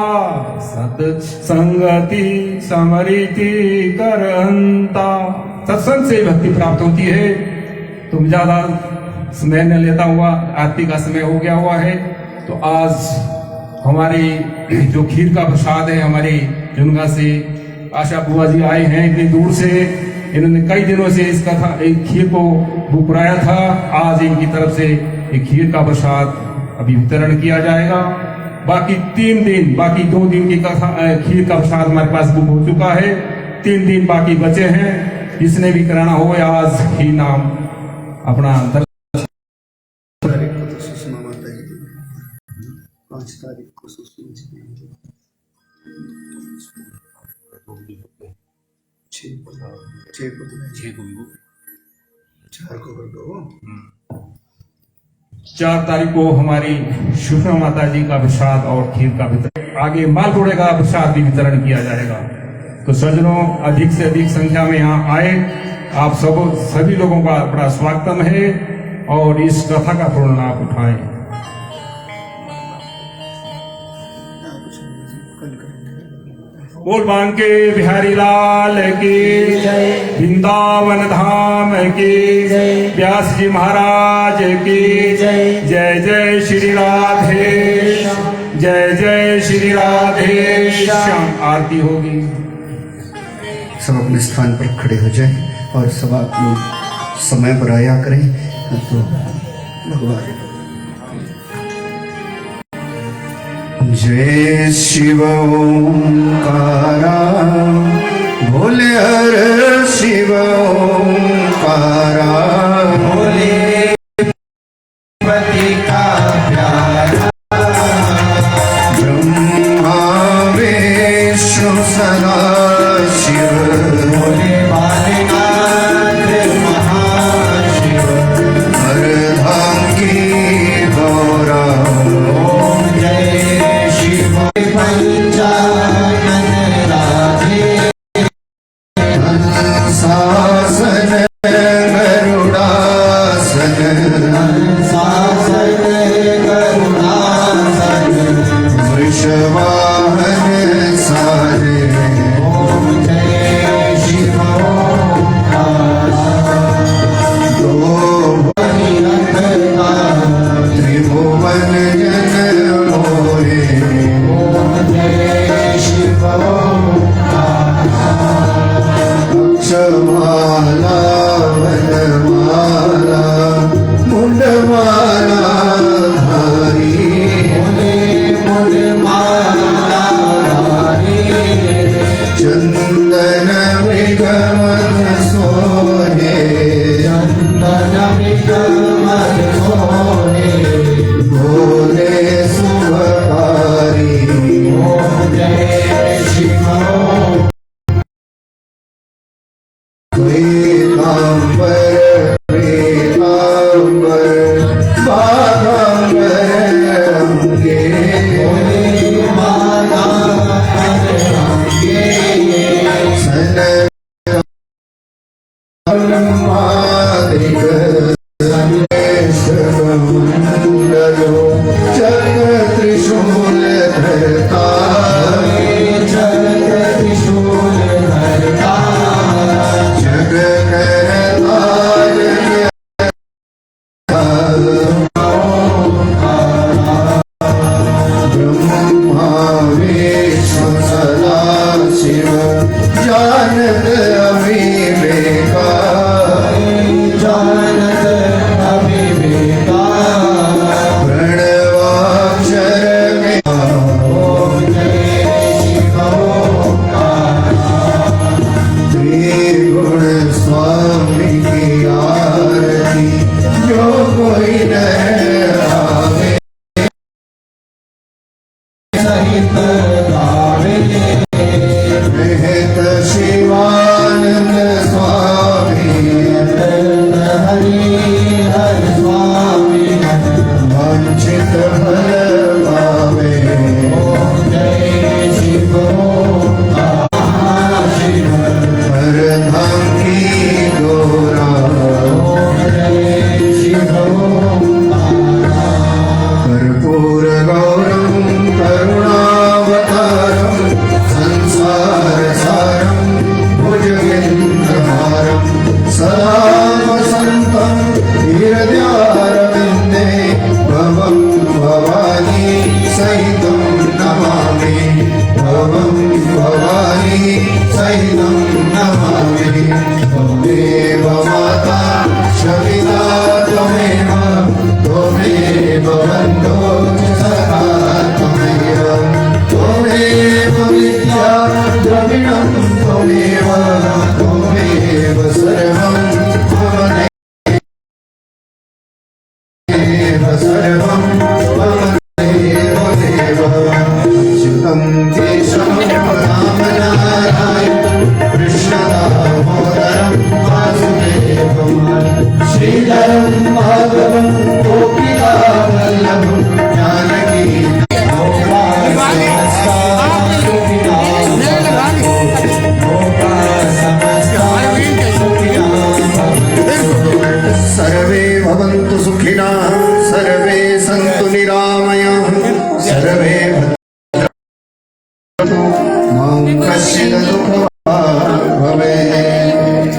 S3: सत संगति समृति करंता। सत्संग से भक्ति प्राप्त होती है। तुम ज्यादा समय न लेता हुआ, आरती का समय हो गया हुआ है, तो आज हमारी जो खीर का प्रसाद है, हमारे जुनगा से आशा बुआ जी आए हैं इतनी दूर से। इन्होंने कई दिनों से इस कथा खीर को बुक कराया था। आज इनकी तरफ से एक खीर का प्रसाद अभी वितरण किया जाएगा। बाकी 3 दिन, बाकी 2 दिन की कथा खीर का प्रसाद हमारे पास बुक हो चुका है। 3 दिन बाकी बचे हैं। जिसने भी कराना हो आज ही नाम अपना
S1: 5 तारीख को सुषमा जी की
S3: 4 तारीख को हमारी सुषमा माता जी का प्रसाद और खीर का वितरण, आगे मालपुड़े का प्रसाद भी वितरण किया जाएगा। तो सज्जनों, अधिक से अधिक संख्या में यहाँ आए। आप सभी लोगों का बड़ा स्वागतम है और इस कथा का पूर्ण लाभ उठाएं। बोल बांके बिहारी लाल की जय, वृंदावन धाम की जय, व्यास जी महाराज की जय। जय जय श्री राधे, जय जय श्री राधे श्याम। आरती होगी।
S1: सब अपने स्थान पर खड़े हो जाएं और सब आप लोग समय पर आया करें। तो भगवान जय शिव ओंकारा, भोले हर शिव ओंकारा,
S2: भोले पति का प्यारा,
S1: ब्रह्मा विष्णु सदा शिव,
S2: भोले बालनाथ महाशिव,
S1: अर्धांगी गौरा।
S2: ओम जय शिव पंचानन राधे,
S1: हंसासन गरुड़ासन,
S2: हंसासन करुणासन,
S1: वृषवाहन सारे।
S2: ओम जय शिव ओंकारा,
S1: दो त्रिभुवन जन मोहे,
S2: ओम जय शिव ओंकारा,
S1: अक्षमाला वनमाला मुंडमाला धारी,
S2: भोले माला धारी,
S1: चंदन विगमन सोहे,
S2: चंदन विगमन सोहे,
S1: भोले शुभकारी।
S2: ओम जय शिव
S1: वेदांबर वेदांबर बागांबर अंगे,
S2: भोले माला अंगे,
S1: सन मादिक मंडलो जग त्रिशूल धरता,
S2: जग त्रिशूल धरता,
S1: जग करता ब्रह्मा विष्णु सदा शिव, जानत अविवेका,
S2: जानत अविवेका,
S1: प्रणवाक्षर में
S2: ओम जय शिव ओंकारा,
S1: त्रिगुण स्वामी की आरती जो कोई न आवे,
S2: सहित गावे, सर्वं त्वमेव देव अच्युतं केशवं रामनारायणं कृष्णदामोदरं वासुदेवं श्रीधरं माधवं गोपिकावल्लभं जानकी सर्वे भवन्तु सुखिनः सर्वे सन्तु निरामयाः सर्वे भद्रन्तु मा कश्चित् दुःखभाग् भवेत्।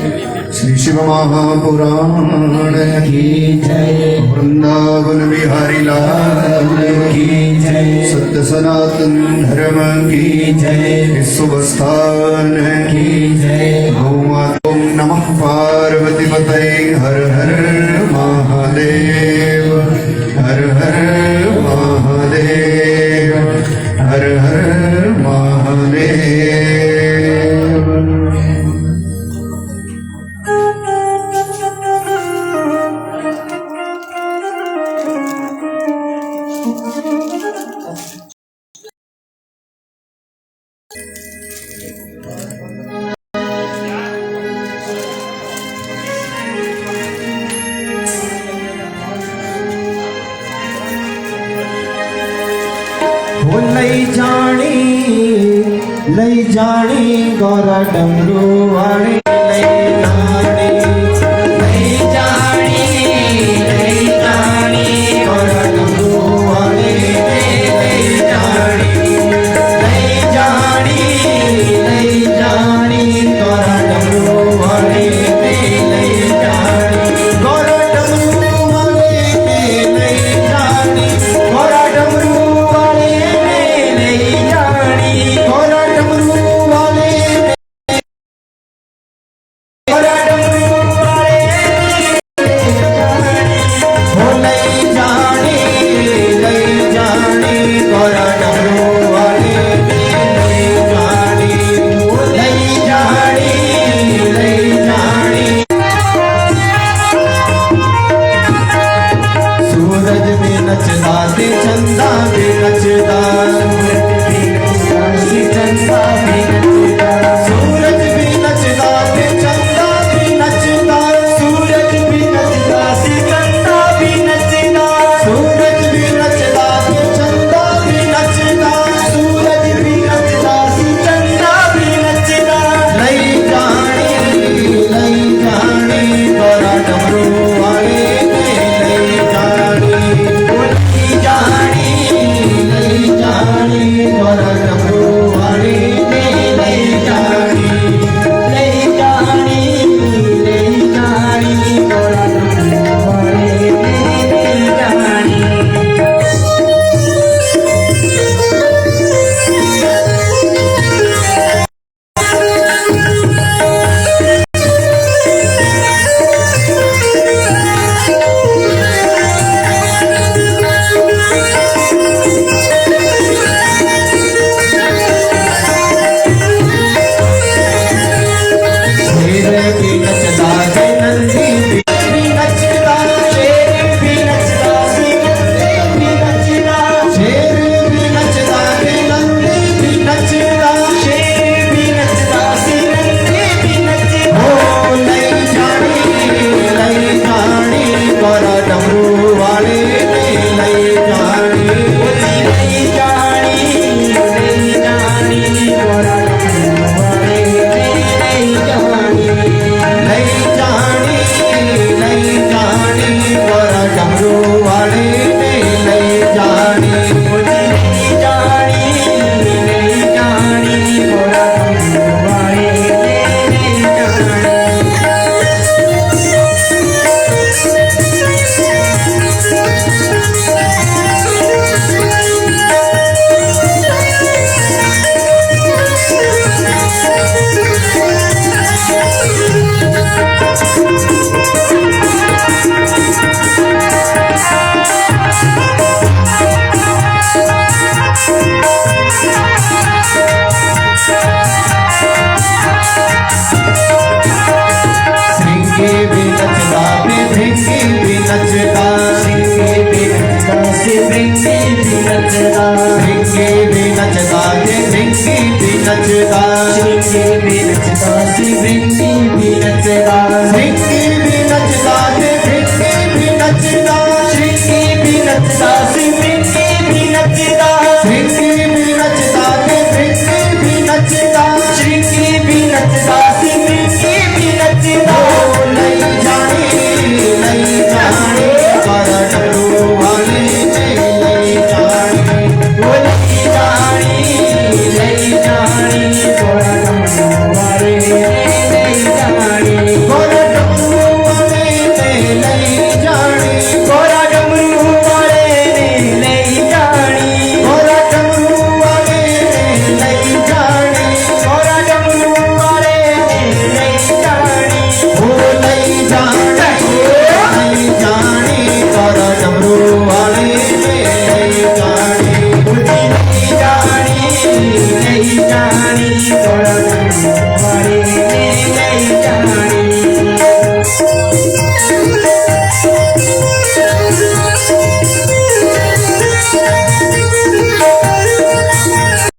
S2: श्री शिव महापुराण की जय। वृंदावन बिहारी लाल की जय। सत्य सनातन धर्म की जय। विश्व स्थान की जय। ओम नमः पार्वती पतये हर हर महादेव हर हर महादेव हर हर महादेव।
S4: लई जाणी गौरा डमरू वाणी